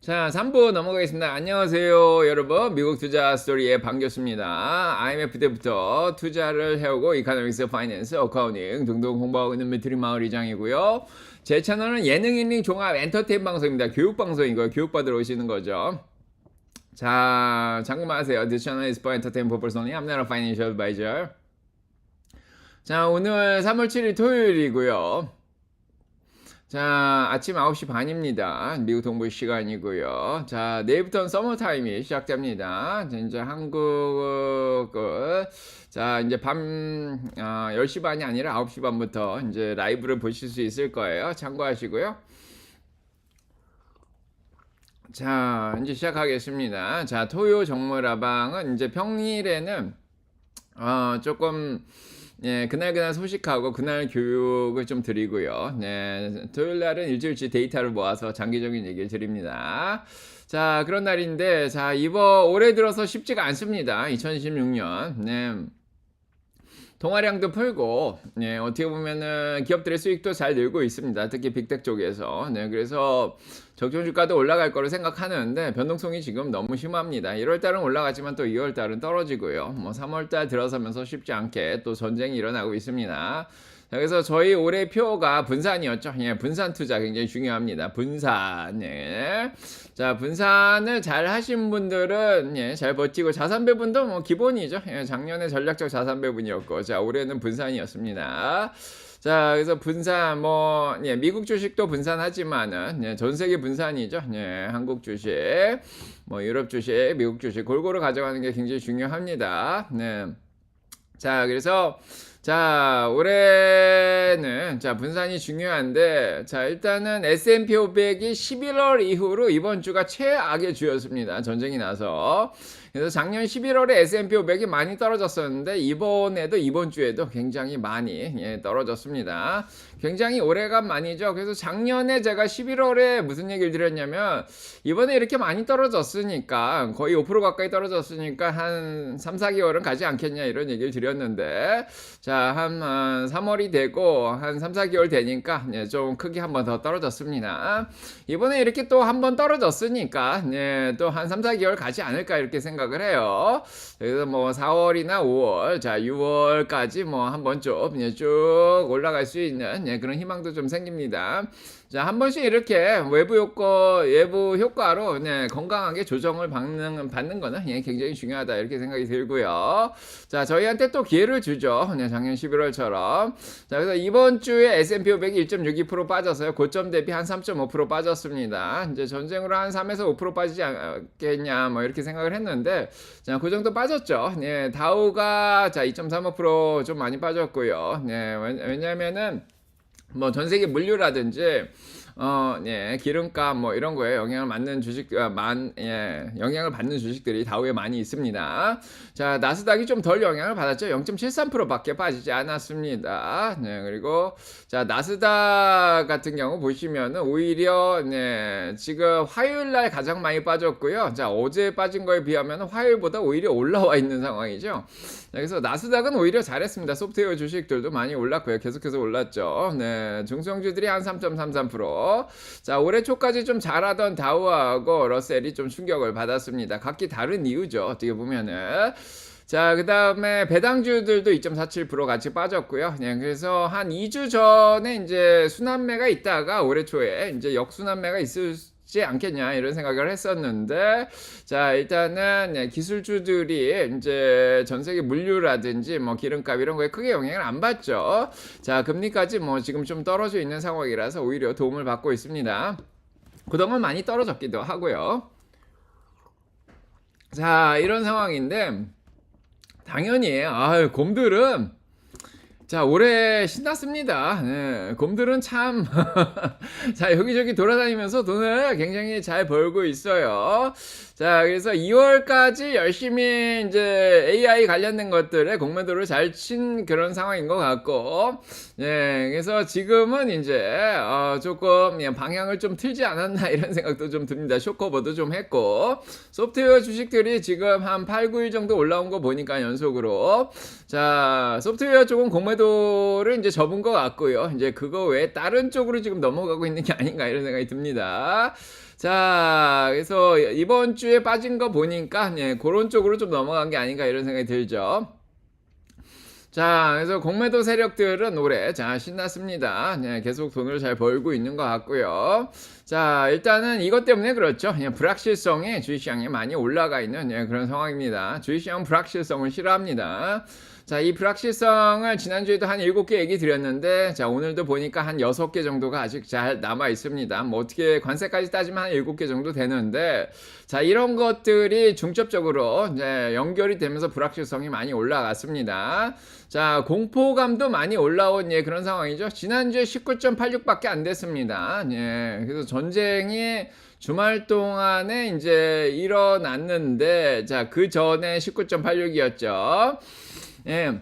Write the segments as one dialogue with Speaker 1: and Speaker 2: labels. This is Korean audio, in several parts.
Speaker 1: 자, 3부 넘어가겠습니다. 안녕하세요, 여러분. 미국 투자 스토리의 반갑습니다. IMF 때부터 투자를 해오고 이코노믹스, 파이낸스, 어카운팅 등등 공부하고 있는 미트리 마을 이장이고요. 제 채널은 예능 힐링 종합 엔터테인 방송입니다. 교육 방송이고요. 교육받으러 오시는 거죠. 자, 참고하세요. This channel is for entertainment purpose only. I'm not a financial advisor. 자, 오늘 3월 7일 토요일이고요. 자, 아침 9시 반입니다. 미국 동부 시간이고요. 자, 내일부터는 서머타임이 시작됩니다. 이제 한국, 자, 이제 밤, 10시 반이 아니라 9시 반부터 이제 라이브를 보실 수 있을 거예요. 참고하시고요. 자, 이제 시작하겠습니다. 자, 토요 정모라방은 이제 평일에는, 조금, 예, 그날 소식하고 그날 교육을 좀 드리고요. 네, 토요일 날은 일주일치 데이터를 모아서 장기적인 얘기를 드립니다. 자, 그런 날인데, 자, 올해 들어서 쉽지가 않습니다. 2016년. 네. 동아량도 풀고, 네, 어떻게 보면은 기업들의 수익도 잘 늘고 있습니다. 특히 빅텍 쪽에서. 네, 그래서 적정 주가도 올라갈 거로 생각하는데 변동성이 지금 너무 심합니다. 1월 달은 올라가지만 또 2월 달은 떨어지고요. 뭐 3월 달 들어서면서 쉽지 않게 또 전쟁이 일어나고 있습니다. 자, 그래서 저희 올해 표가 분산이었죠. 예, 분산 투자 굉장히 중요합니다. 분산. 예. 자, 분산을 잘 하신 분들은 예, 잘 버티고 자산 배분도 뭐 기본이죠. 예, 작년에 전략적 자산 배분이었고, 자, 올해는 분산이었습니다. 자, 그래서 분산, 예, 미국 주식도 분산하지만은, 예, 전 세계 분산이죠. 예, 한국 주식, 유럽 주식, 미국 주식, 골고루 가져가는 게 굉장히 중요합니다. 네. 자, 그래서, 자, 올해는, 자, 분산이 중요한데, 자, 일단은 S&P 500이 11월 이후로 이번 주가 최악의 주였습니다. 전쟁이 나서. 그래서 작년 11월에 S&P 500이 많이 떨어졌었는데, 이번 주에도 굉장히 많이, 예, 떨어졌습니다. 굉장히 오래간 많이죠. 그래서 작년에 제가 11월에 무슨 얘기를 드렸냐면, 이번에 이렇게 많이 떨어졌으니까, 거의 5% 가까이 떨어졌으니까, 한 3, 4개월은 가지 않겠냐, 이런 얘기를 드렸는데, 자, 한 3월이 되고 한 3, 4개월 되니까 예, 좀 크게 한 번 더 떨어졌습니다. 이번에 이렇게 또 한 번 떨어졌으니까 예, 또 한 3, 4개월 가지 않을까 이렇게 생각을 해요. 그래서 4월이나 5월, 자 6월까지 한 번 쭉 쭉 올라갈 수 있는 예, 그런 희망도 좀 생깁니다. 자, 한 번씩 이렇게 외부 효과로 네, 건강하게 조정을 받는 거는 예, 굉장히 중요하다 이렇게 생각이 들고요. 자, 저희한테 또 기회를 주죠. 네, 작년 11월처럼. 자, 그래서 이번 주에 S&P 500이 1.62% 빠졌어요. 고점 대비 한 3.5% 빠졌습니다. 이제 전쟁으로 한 3에서 5% 빠지지 않겠냐 이렇게 생각을 했는데, 자, 그 정도 빠졌죠. 네, 다우가 자 2.35% 좀 많이 빠졌고요. 네, 왜냐면은 전 세계 물류라든지 예, 기름값 이런 거에 영향을 받는 영향을 받는 주식들이 다우에 많이 있습니다. 자, 나스닥이 좀 덜 영향을 받았죠. 0.73%밖에 빠지지 않았습니다. 네, 그리고 자, 나스닥 같은 경우 보시면은 오히려 네, 지금 화요일 날 가장 많이 빠졌고요. 자, 어제 빠진 거에 비하면 화요일보다 오히려 올라와 있는 상황이죠. 자, 그래서 나스닥은 오히려 잘했습니다. 소프트웨어 주식들도 많이 올랐고요. 계속해서 올랐죠. 네, 중소형주들이 한 3.33%. 자, 올해 초까지 좀 잘하던 다우하고 러셀이 좀 충격을 받았습니다. 각기 다른 이유죠. 어떻게 보면은. 자, 그 다음에 배당주들도 2.47% 같이 빠졌고요. 네, 그래서 한 2주 전에 이제 순환매가 있다가 올해 초에 이제 역순환매가 있지 않겠냐 이런 생각을 했었는데, 자, 일단은 네, 기술주들이 이제 전 세계 물류라든지 기름값 이런 거에 크게 영향을 안 받죠. 자, 금리까지 지금 좀 떨어져 있는 상황이라서 오히려 도움을 받고 있습니다. 그동안 많이 떨어졌기도 하고요. 자, 이런 상황인데 당연히 곰들은 자, 올해 신났습니다. 네, 곰들은 참, 자, 여기저기 돌아다니면서 돈을 굉장히 잘 벌고 있어요. 자, 그래서 2월까지 열심히 이제 AI 관련된 것들에 공매도를 잘 친 그런 상황인 것 같고, 예, 그래서 지금은 이제, 조금 방향을 좀 틀지 않았나 이런 생각도 좀 듭니다. 쇼커버도 좀 했고, 소프트웨어 주식들이 지금 한 8, 9일 정도 올라온 거 보니까 연속으로, 자, 소프트웨어 쪽은 공매도를 이제 접은 것 같고요. 이제 그거 외에 다른 쪽으로 지금 넘어가고 있는 게 아닌가 이런 생각이 듭니다. 자, 그래서 이번 주에 빠진 거 보니까 예, 그런 쪽으로 좀 넘어간 게 아닌가 이런 생각이 들죠. 자, 그래서 공매도 세력들은 올해 자 신났습니다. 네, 계속 돈을 잘 벌고 있는 것 같고요. 자, 일단은 이것 때문에 그렇죠. 그냥 불확실성이 주식시장에 많이 올라가 있는 예, 그런 상황입니다. 주식시장은 불확실성을 싫어합니다. 자, 이 불확실성을 지난주에도 한 7개 얘기 드렸는데, 자, 오늘도 보니까 한 6개 정도가 아직 잘 남아 있습니다. 뭐 어떻게 관세까지 따지면 한 7개 정도 되는데, 자, 이런 것들이 중첩적으로 이제 연결이 되면서 불확실성이 많이 올라갔습니다. 자, 공포감도 많이 올라온 예, 그런 상황이죠. 지난주에 19.86밖에 안 됐습니다. 예, 그래서 전쟁이 주말 동안에 이제 일어났는데, 자, 그 전에 19.86이었죠. 예.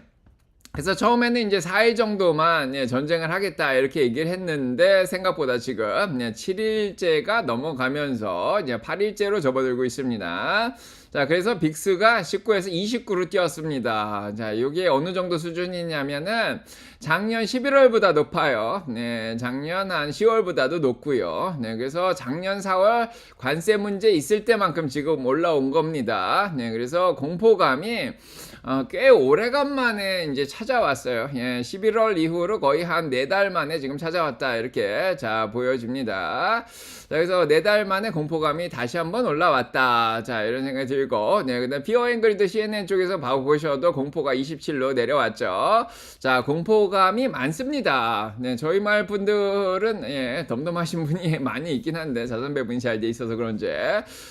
Speaker 1: 그래서 처음에는 이제 4일 정도만 예, 전쟁을 하겠다 이렇게 얘기를 했는데 생각보다 지금 예, 7일째가 넘어가면서 이제 8일째로 접어들고 있습니다. 자, 그래서 빅스가 19에서 29로 뛰었습니다. 자, 이게 어느 정도 수준이냐면은 작년 11월보다 높아요. 네, 작년 한 10월보다도 높고요. 네, 그래서 작년 4월 관세 문제 있을 때만큼 지금 올라온 겁니다. 네, 그래서 공포감이 꽤 오래간만에 이제 찾아왔어요. 예, 11월 이후로 거의 한 4달 만에 지금 찾아왔다. 이렇게 자, 보여집니다. 자, 그래서 4달 만에 공포감이 다시 한번 올라왔다. 자, 이런 생각이 들고, 네, 그 다음 피어 앵그리드 CNN 쪽에서 보셔도 공포가 27로 내려왔죠. 자, 공포감이 많습니다. 네, 저희 마을 분들은, 예, 덤덤하신 분이 많이 있긴 한데, 자선 배분이 잘 돼 있어서 그런지.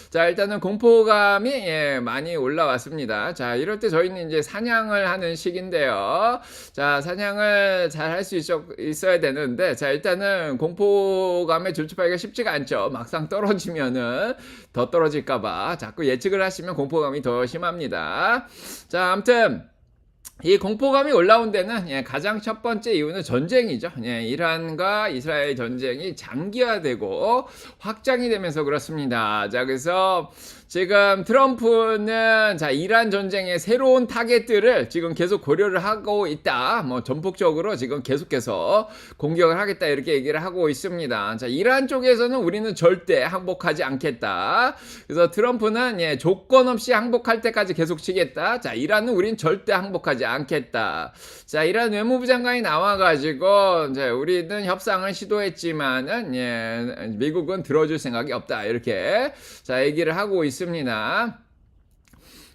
Speaker 1: 자, 일단은 공포감이, 예, 많이 올라왔습니다. 자, 이럴 때 저희는 이제 사냥을 하는 시기인데요. 자, 사냥을 잘 할 수 있어야 되는데, 자, 일단은 공포감에 줄집하기가 쉽지가 않죠. 막상 떨어지면은 더 떨어질까봐 자꾸 예측을 하시면 공포감이 더 심합니다. 자, 아무튼 이 공포감이 올라온 데는 예, 가장 첫 번째 이유는 전쟁이죠. 예, 이란과 이스라엘 전쟁이 장기화되고 확장이 되면서 그렇습니다. 자, 그래서 지금 트럼프는 자, 이란 전쟁의 새로운 타겟들을 지금 계속 고려를 하고 있다. 뭐 전폭적으로 지금 계속해서 공격을 하겠다 이렇게 얘기를 하고 있습니다. 자, 이란 쪽에서는 우리는 절대 항복하지 않겠다. 그래서 트럼프는 예, 조건 없이 항복할 때까지 계속 치겠다. 자, 이란은 우린 절대 항복하지 않겠다. 자, 이란 외무부 장관이 나와가지고 이제 우리는 협상을 시도했지만은 예, 미국은 들어줄 생각이 없다 이렇게 자, 얘기를 하고 있습니다.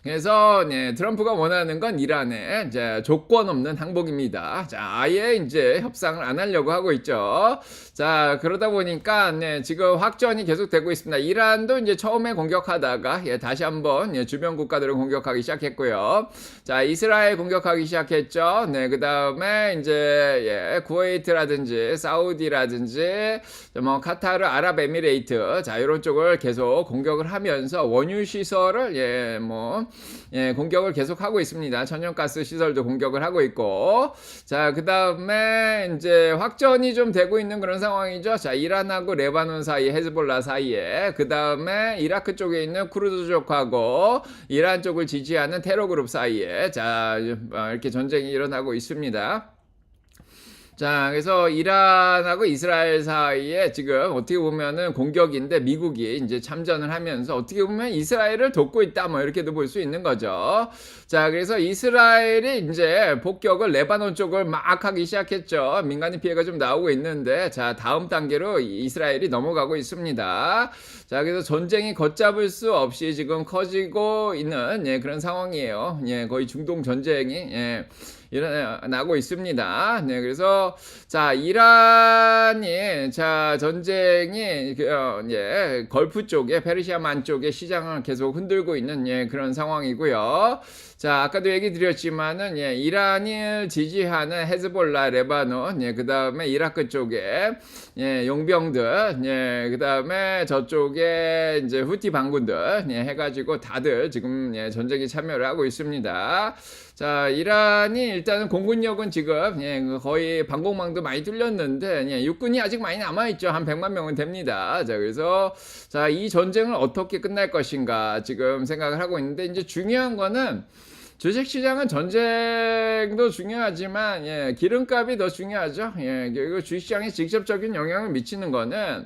Speaker 1: 그래서 네, 트럼프가 원하는 건 이란의 이제 조건 없는 항복입니다. 자, 아예 이제 협상을 안 하려고 하고 있죠. 자, 그러다 보니까 네, 지금 확전이 계속되고 있습니다. 이란도 이제 처음에 공격하다가 예, 다시 한번 예, 주변 국가들을 공격하기 시작했고요. 자, 이스라엘 공격하기 시작했죠. 네, 그 다음에 이제 예, 쿠웨이트라든지 사우디라든지 뭐 카타르, 아랍에미레이트 자, 이런 쪽을 계속 공격을 하면서 원유 시설을 예, 뭐 예, 공격을 계속 하고 있습니다. 천연가스 시설도 공격을 하고 있고, 자, 그 다음에 이제 확전이 좀 되고 있는 그런 상황이죠. 자, 이란하고 레바논 사이, 헤즈볼라 사이에, 그 다음에 이라크 쪽에 있는 쿠르드족하고 이란 쪽을 지지하는 테러 그룹 사이에, 자, 이렇게 전쟁이 일어나고 있습니다. 자, 그래서 이란하고 이스라엘 사이에 지금 어떻게 보면은 공격인데 미국이 이제 참전을 하면서 어떻게 보면 이스라엘을 돕고 있다 뭐 이렇게도 볼 수 있는 거죠. 자, 그래서 이스라엘이 이제 복격을 레바논 쪽을 막 하기 시작했죠. 민간인 피해가 좀 나오고 있는데 자, 다음 단계로 이스라엘이 넘어가고 있습니다. 자, 그래서 전쟁이 걷잡을 수 없이 지금 커지고 있는 예, 그런 상황이에요. 예, 거의 중동 전쟁이 예. 일어나고 있습니다. 네, 그래서 자, 이란이 자, 전쟁이 예, 걸프 쪽에 페르시아만 쪽에 시장을 계속 흔들고 있는 예, 그런 상황이고요. 자, 아까도 얘기 드렸지만은 예, 이란을 지지하는 헤즈볼라, 레바논, 예, 그다음에 이라크 쪽에 예, 용병들, 예, 그다음에 저쪽에 이제 후티 반군들 예, 해가지고 다들 지금 예, 전쟁에 참여를 하고 있습니다. 자, 이란이 일단은 공군력은 지금 예, 거의 방공망도 많이 뚫렸는데 예, 육군이 아직 많이 남아있죠. 한 100만 명은 됩니다. 자, 그래서 자, 이 전쟁을 어떻게 끝날 것인가 지금 생각을 하고 있는데 이제 중요한 거는 주식시장은 전쟁도 중요하지만 예, 기름값이 더 중요하죠. 예, 그리고 주식시장에 직접적인 영향을 미치는 거는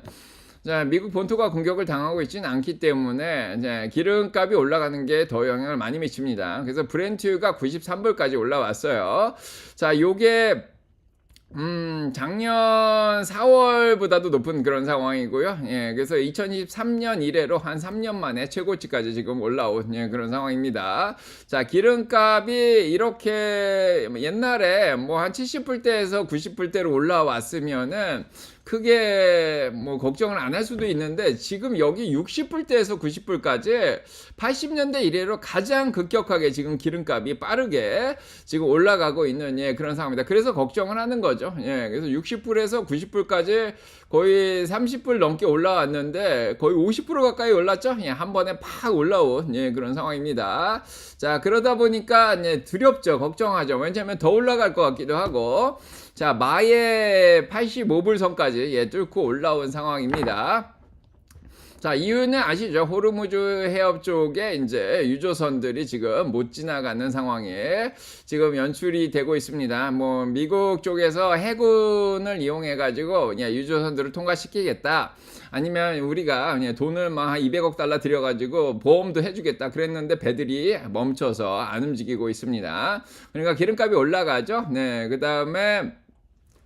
Speaker 1: 자, 미국 본토가 공격을 당하고 있지는 않기 때문에 이제 기름값이 올라가는 게 더 영향을 많이 미칩니다. 그래서 브렌트유가 93불까지 올라왔어요. 자, 요게 작년 4월보다도 높은 그런 상황이고요. 예, 그래서 2023년 이래로 한 3년 만에 최고치까지 지금 올라온 그런 상황입니다. 자, 기름값이 이렇게 옛날에 뭐 한 70불대에서 90불대로 올라왔으면은 크게 뭐 걱정을 안 할 수도 있는데 지금 여기 60불대에서 90불까지 80년대 이래로 가장 급격하게 지금 기름값이 빠르게 지금 올라가고 있는 그런 상황입니다. 그래서 걱정을 하는 거죠. 예, 그래서 60불에서 90불까지 거의 30불 넘게 올라왔는데 거의 50% 가까이 올랐죠. 예, 한 번에 팍 올라온 그런 상황입니다. 자, 그러다 보니까 두렵죠. 걱정하죠. 왜냐하면 더 올라갈 것 같기도 하고. 자, 마의 85불 선까지 뚫고 올라온 상황입니다. 자, 이유는 아시죠? 호르무즈 해협 쪽에 이제 유조선들이 지금 못 지나가는 상황에 지금 연출이 되고 있습니다. 뭐 미국 쪽에서 해군을 이용해 가지고 유조선들을 통과시키겠다. 아니면 우리가 돈을 막 한 200억 달러 들여 가지고 보험도 해주겠다 그랬는데 배들이 멈춰서 안 움직이고 있습니다. 그러니까 기름값이 올라가죠. 네, 그 다음에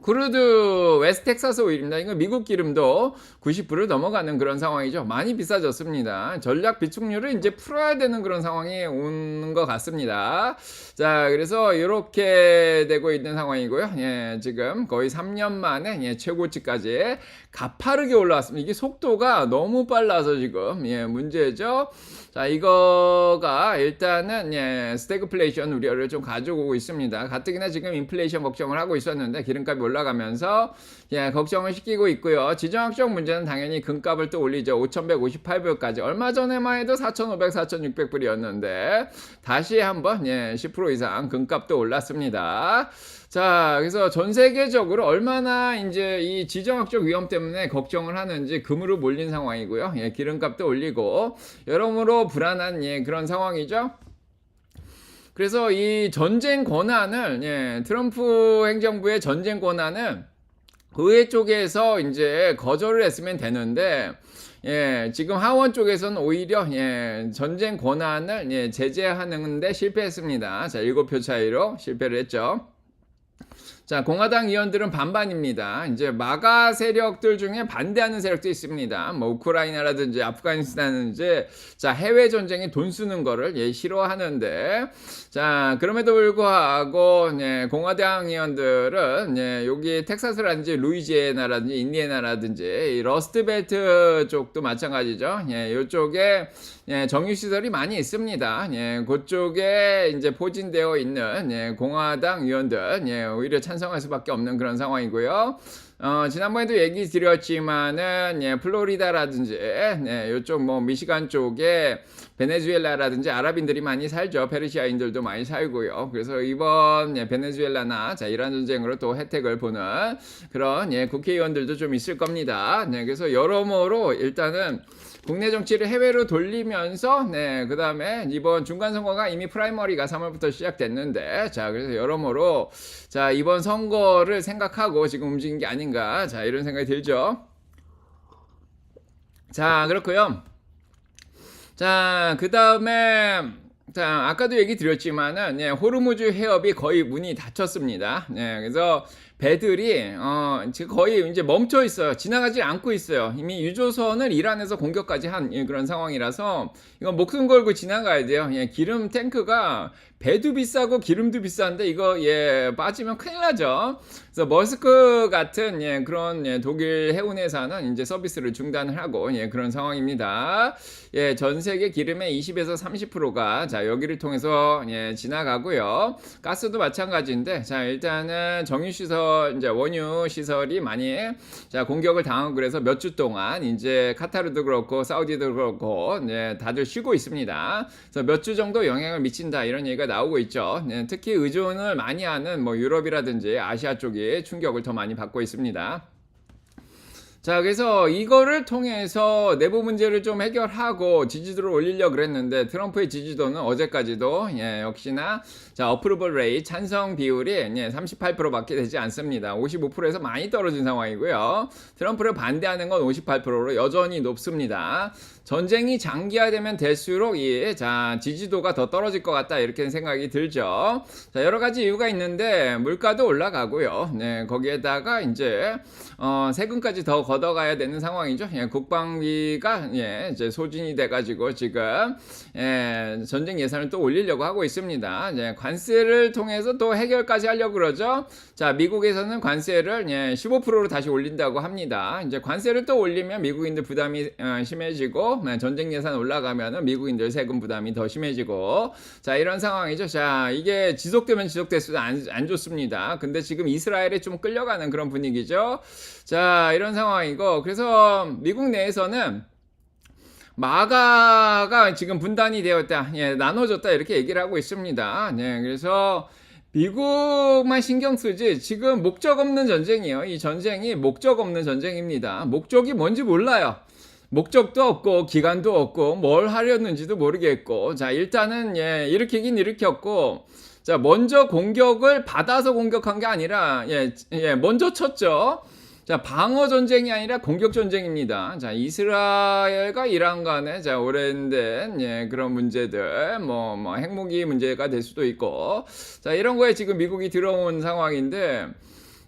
Speaker 1: 크루드 웨스텍사스 오일입니다. 이거 미국 기름도 90불을 넘어가는 그런 상황이죠. 많이 비싸졌습니다. 전략 비축률을 이제 풀어야 되는 그런 상황이 오는 것 같습니다. 자, 그래서 이렇게 되고 있는 상황이고요. 예, 지금 거의 3년 만에 최고치까지 가파르게 올라왔습니다. 이게 속도가 너무 빨라서 지금 문제죠. 자, 이거가 일단은 스태그플레이션 우려를 좀 가지고 오고 있습니다. 가뜩이나 지금 인플레이션 걱정을 하고 있었는데 기름값이 올라가면서 걱정을 시키고 있고요. 지정학적 문제는 당연히 금값을 또 올리죠. 5,158불까지 얼마 전에만 해도 4,500, 4,600불이었는데 다시 한번 10% 이상 금값도 올랐습니다. 자, 그래서 전 세계적으로 얼마나 이제 이 지정학적 위험 때문에 걱정을 하는지 금으로 몰린 상황이고요. 기름값도 올리고 여러모로 불안한 그런 상황이죠. 그래서 이 전쟁 권한을 트럼프 행정부의 전쟁 권한은 의회 쪽에서 이제 거절을 했으면 되는데 지금 하원 쪽에서는 오히려 전쟁 권한을 제재하는데 실패했습니다. 자, 7표 차이로 실패를 했죠. 자, 공화당 의원들은 반반입니다. 이제 마가 세력들 중에 반대하는 세력도 있습니다. 뭐 우크라이나라든지 아프가니스탄이든지 자, 해외 전쟁에 돈 쓰는 거를 싫어하는데 자, 그럼에도 불구하고 공화당 의원들은 여기 텍사스라든지 루이지애나라든지 인디애나라든지 러스트벨트 쪽도 마찬가지죠. 이쪽에 정유시설이 많이 있습니다. 그쪽에 이제 포진되어 있는 공화당 의원들 오히려 찬성할 수밖에 없는 그런 상황이고요. 지난번에도 얘기 드렸지만은 플로리다라든지 이쪽 뭐 미시간 쪽에 베네수엘라라든지 아랍인들이 많이 살죠. 페르시아인들도 많이 살고요. 그래서 이번 베네수엘라나 자, 이란 전쟁으로 또 혜택을 보는 그런 국회의원들도 좀 있을 겁니다. 그래서 여러모로 일단은 국내 정치를 해외로 돌리면서 그 다음에 이번 중간선거가 이미 프라이머리가 3월부터 시작됐는데 자, 그래서 여러모로 자, 이번 선거를 생각하고 지금 움직인 게 아닌가 자, 이런 생각이 들죠. 자, 그렇고요. 자, 그 다음에 자, 아까도 얘기 드렸지만은 호르무즈 해협이 거의 문이 닫혔습니다. 그래서 배들이 지금 거의 이제 멈춰 있어요. 지나가지 않고 있어요. 이미 유조선을 이란에서 공격까지 한 그런 상황이라서 이건 목숨 걸고 지나가야 돼요. 기름 탱크가 배도 비싸고 기름도 비싼데 이거 빠지면 큰일 나죠. 그래서 머스크 같은 그런 독일 해운회사는 이제 서비스를 중단을 하고 그런 상황입니다. 전 세계 기름의 20에서 30%가 자, 여기를 통해서 지나가고요. 가스도 마찬가지인데 자, 일단은 정유시설 이제 원유 시설이 많이 자, 공격을 당하고 그래서 몇 주 동안 이제 카타르도 그렇고 사우디도 그렇고 다들 쉬고 있습니다. 그래서 몇 주 정도 영향을 미친다 이런 얘기가 나오고 있죠. 특히 의존을 많이 하는 뭐 유럽이라든지 아시아 쪽이 충격을 더 많이 받고 있습니다. 자, 그래서 이거를 통해서 내부 문제를 좀 해결하고 지지도를 올리려고 그랬는데 트럼프의 지지도는 어제까지도 역시나 자, 어프로벌 레이트 찬성 비율이 38%밖에 되지 않습니다. 55%에서 많이 떨어진 상황이고요. 트럼프를 반대하는 건 58%로 여전히 높습니다. 전쟁이 장기화되면 될수록 자, 지지도가 더 떨어질 것 같다 이렇게 생각이 들죠. 자, 여러 가지 이유가 있는데 물가도 올라가고요. 거기에다가 이제 세금까지 더 걷어가야 되는 상황이죠. 국방비가 이제 소진이 돼가지고 지금 전쟁 예산을 또 올리려고 하고 있습니다. 관세를 통해서 또 해결까지 하려고 그러죠. 자, 미국에서는 관세를 15%로 다시 올린다고 합니다. 이제 관세를 또 올리면 미국인들 부담이 심해지고 전쟁 예산 올라가면은 미국인들 세금 부담이 더 심해지고 자, 이런 상황이죠. 자, 이게 지속되면 지속될수록 안 좋습니다. 근데 지금 이스라엘에 좀 끌려가는 그런 분위기죠. 자, 이런 상황이고 그래서 미국 내에서는 마가가 지금 분단이 되었다, 나눠졌다 이렇게 얘기를 하고 있습니다. 그래서 미국만 신경 쓰지 지금 목적 없는 전쟁이에요. 이 전쟁이 목적 없는 전쟁입니다. 목적이 뭔지 몰라요. 목적도 없고 기간도 없고 뭘 하려는지도 모르겠고 자, 일단은 일으키긴 일으켰고 자, 먼저 공격을 받아서 공격한 게 아니라 먼저 쳤죠. 자, 방어 전쟁이 아니라 공격 전쟁입니다. 자, 이스라엘과 이란 간에 자, 오랜된 그런 문제들 뭐 핵무기 문제가 될 수도 있고 자, 이런 거에 지금 미국이 들어온 상황인데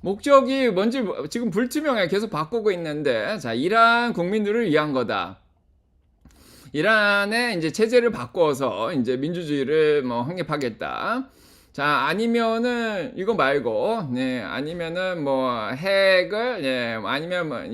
Speaker 1: 목적이 뭔지 지금 불투명해. 계속 바꾸고 있는데 자, 이란 국민들을 위한 거다. 이란의 이제 체제를 바꿔서 이제 민주주의를 확립하겠다. 자, 아니면은 이거 말고 아니면은 뭐 핵을 아니면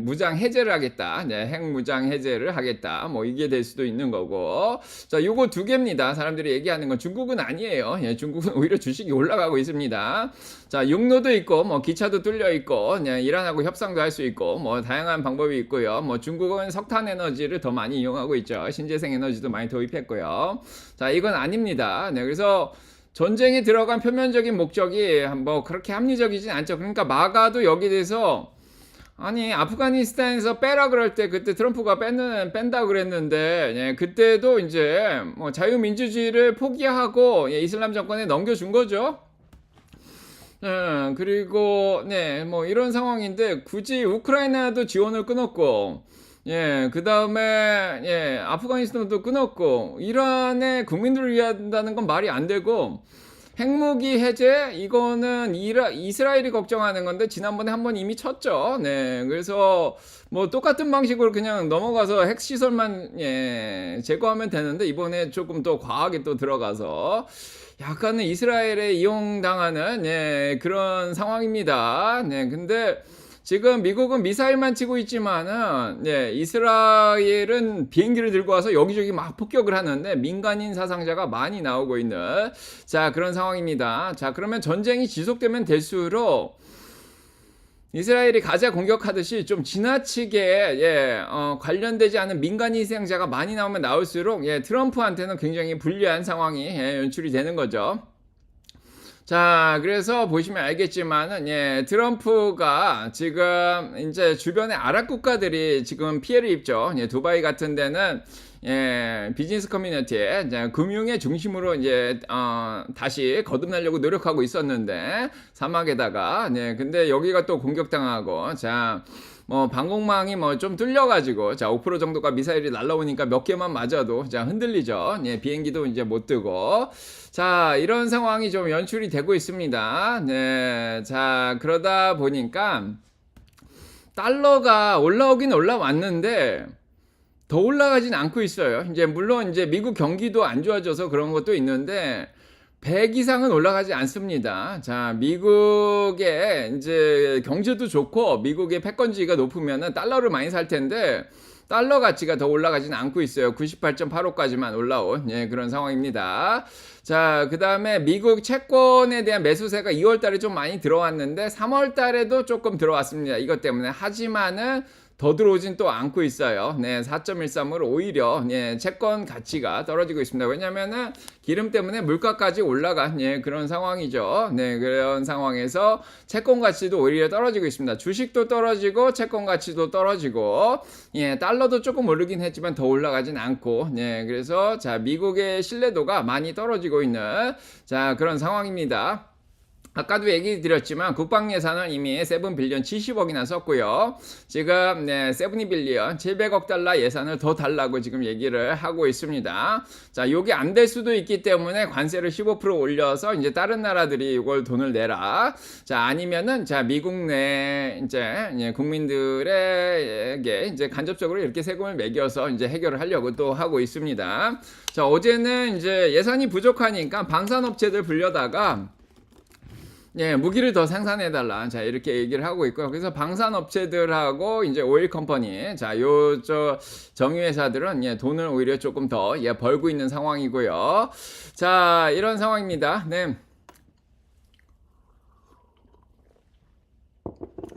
Speaker 1: 무장 해제를 하겠다. 핵 무장 해제를 하겠다. 뭐 이게 될 수도 있는 거고. 자, 요거 두 개입니다. 사람들이 얘기하는 건 중국은 아니에요. 중국은 오히려 주식이 올라가고 있습니다. 자, 육로도 있고 뭐 기차도 뚫려 있고 이란하고 협상도 할 수 있고 뭐 다양한 방법이 있고요. 뭐 중국은 석탄 에너지를 더 많이 이용하고 있죠. 신재생 에너지도 많이 도입했고요. 자, 이건 아닙니다. 그래서 전쟁에 들어간 표면적인 목적이 뭐 그렇게 합리적이진 않죠. 그러니까 마가도 여기 대해서 아니 아프가니스탄에서 빼라 그럴 때 그때 트럼프가 뺀다 그랬는데 그때도 이제 뭐 자유민주주의를 포기하고 이슬람 정권에 넘겨준 거죠. 그리고 뭐 이런 상황인데 굳이 우크라이나도 지원을 끊었고 그 다음에 아프가니스탄도 끊었고 이란의 국민들을 위한다는 건 말이 안 되고 핵무기 해제 이거는 이스라엘이 걱정하는 건데 지난번에 한번 이미 쳤죠. 그래서 뭐 똑같은 방식으로 그냥 넘어가서 핵 시설만 제거하면 되는데 이번에 조금 더 과하게 또 들어가서 약간은 이스라엘에 이용당하는 그런 상황입니다. 근데 지금 미국은 미사일만 치고 있지만은 이스라엘은 비행기를 들고 와서 여기저기 막 폭격을 하는데 민간인 사상자가 많이 나오고 있는 자, 그런 상황입니다. 자, 그러면 전쟁이 지속되면 될수록 이스라엘이 가자 공격하듯이 좀 지나치게 관련되지 않은 민간인 희생자가 많이 나오면 나올수록 트럼프한테는 굉장히 불리한 상황이 연출이 되는 거죠. 자, 그래서 보시면 알겠지만은 트럼프가 지금 이제 주변의 아랍 국가들이 지금 피해를 입죠. 두바이 같은 데는 비즈니스 커뮤니티에 금융의 중심으로 이제 다시 거듭나려고 노력하고 있었는데 사막에다가 근데 여기가 또 공격당하고 자, 뭐 방공망이 뭐 좀 뚫려가지고 자, 5% 정도가 미사일이 날라오니까 몇 개만 맞아도 자, 흔들리죠. 비행기도 이제 못 뜨고 자, 이런 상황이 좀 연출이 되고 있습니다. 자, 그러다 보니까 달러가 올라오긴 올라왔는데 더 올라가진 않고 있어요. 이제 물론 이제 미국 경기도 안 좋아져서 그런 것도 있는데 100 이상은 올라가지 않습니다. 자, 미국의 이제 경제도 좋고 미국의 패권주의가 높으면은 달러를 많이 살 텐데 달러 가치가 더 올라가지는 않고 있어요. 98.85까지만 올라온 그런 상황입니다. 자, 그 다음에 미국 채권에 대한 매수세가 2월 달에 좀 많이 들어왔는데 3월 달에도 조금 들어왔습니다. 이것 때문에. 하지만은 더 들어오진 또 않고 있어요. 네, 4.13으로 오히려 예, 채권 가치가 떨어지고 있습니다. 왜냐면은 기름 때문에 물가까지 올라간 예, 그런 상황이죠. 네, 그런 상황에서 채권 가치도 오히려 떨어지고 있습니다. 주식도 떨어지고 채권 가치도 떨어지고 예, 달러도 조금 오르긴 했지만 더 올라가진 않고 예, 그래서 자, 미국의 신뢰도가 많이 떨어지고 있는 자, 그런 상황입니다. 아까도 얘기 드렸지만 국방 예산은 이미 7빌리언 70억이나 썼고요. 지금 네, 70빌리언 700억 달러 예산을 더 달라고 지금 얘기를 하고 있습니다. 자, 요게 안 될 수도 있기 때문에 관세를 15% 올려서 이제 다른 나라들이 이걸 돈을 내라. 자, 아니면은 자, 미국 내 이제 국민들에게 이제 간접적으로 이렇게 세금을 매겨서 이제 해결을 하려고 또 하고 있습니다. 자, 어제는 이제 예산이 부족하니까 방산업체들 불려다가 예, 무기를 더 생산해달라. 자, 이렇게 얘기를 하고 있고요. 그래서 방산업체들하고 이제 오일 컴퍼니, 자, 정유회사들은 예, 돈을 오히려 조금 더 예, 벌고 있는 상황이고요. 자, 이런 상황입니다. 네.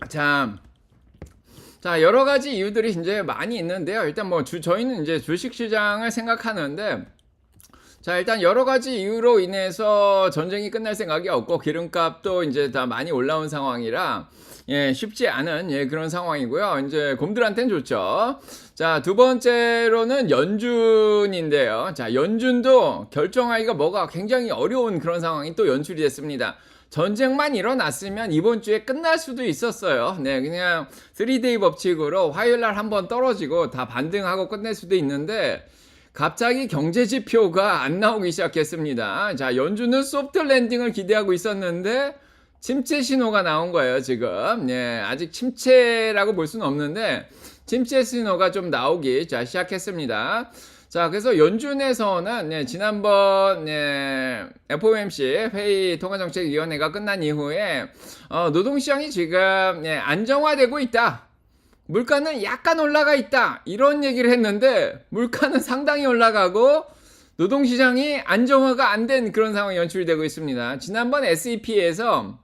Speaker 1: 자, 여러 가지 이유들이 이제 많이 있는데요. 일단 뭐 저희는 이제 주식 시장을 생각하는데, 자, 일단 여러 가지 이유로 인해서 전쟁이 끝날 생각이 없고 기름값도 이제 다 많이 올라온 상황이라 예, 쉽지 않은 예, 그런 상황이고요. 이제 곰들한테는 좋죠. 자, 두 번째로는 연준인데요. 자, 연준도 결정하기가 뭐가 굉장히 어려운 그런 상황이 또 연출이 됐습니다. 전쟁만 일어났으면 이번 주에 끝날 수도 있었어요. 네, 그냥 3데이 법칙으로 화요일 날 한번 떨어지고 다 반등하고 끝낼 수도 있는데 갑자기 경제 지표가 안 나오기 시작했습니다. 자, 연준은 소프트 랜딩을 기대하고 있었는데 침체 신호가 나온 거예요, 지금. 예, 아직 침체라고 볼 수는 없는데 침체 신호가 좀 나오기 시작했습니다. 자, 그래서 연준에서는 예, 지난번 예, FOMC 회의 통화정책위원회가 끝난 이후에 노동시장이 지금 예, 안정화되고 있다. 물가는 약간 올라가 있다 이런 얘기를 했는데 물가는 상당히 올라가고 노동시장이 안정화가 안 된 그런 상황이 연출이 되고 있습니다. 지난번 SEP에서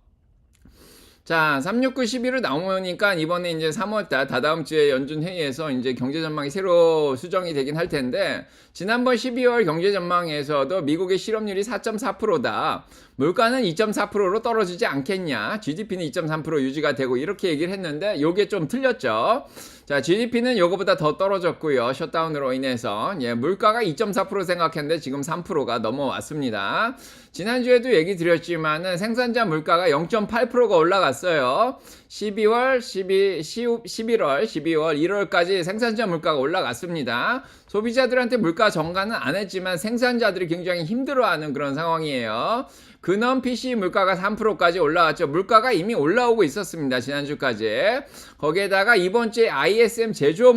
Speaker 1: 자, 369 11로 나오니까 이번에 이제 3월달 다다음 주에 연준 회의에서 이제 경제 전망이 새로 수정이 되긴 할 텐데 지난번 12월 경제 전망에서도 미국의 실업률이 4.4%다. 물가는 2.4%로 떨어지지 않겠냐. GDP는 2.3% 유지가 되고 이렇게 얘기를 했는데 요게 좀 틀렸죠. 자, GDP는 요거보다 더 떨어졌고요. 셧다운으로 인해서 예, 물가가 2.4% 생각했는데 지금 3%가 넘어왔습니다. 지난주에도 얘기 드렸지만은 생산자 물가가 0.8%가 올라갔어요. 11월, 12월, 1월까지 생산자 물가가 올라갔습니다. 소비자들한테 물가 정가는 안 했지만 생산자들이 굉장히 힘들어하는 그런 상황이에요. 근원 PC 물가가 3%까지 올라왔죠. 물가가 이미 올라오고 있었습니다. 지난주까지. 거기에다가 이번 주에 ISM 제조업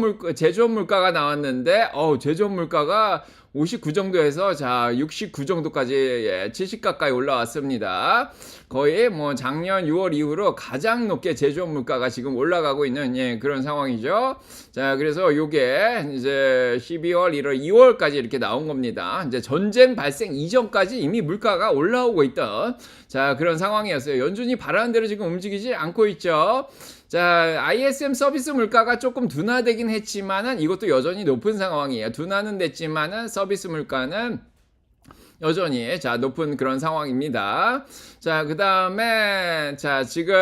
Speaker 1: 물가가 나왔는데 제조업 물가가 59 정도에서 자 69 정도까지 예, 70 가까이 올라왔습니다. 거의 뭐 작년 6월 이후로 가장 높게 제조업 물가가 지금 올라가고 있는 예, 그런 상황이죠. 자, 그래서 요게 이제 12월, 1월, 2월까지 이렇게 나온 겁니다. 이제 전쟁 발생 이전까지 이미 물가가 올라오고 있던 자, 그런 상황이었어요. 연준이 바라는 대로 지금 움직이지 않고 있죠. 자, ISM 서비스 물가가 조금 둔화되긴 했지만은 이것도 여전히 높은 상황이에요. 둔화는 됐지만은 서비스 물가는 여전히 자 높은 그런 상황입니다. 자, 그 다음에 자 지금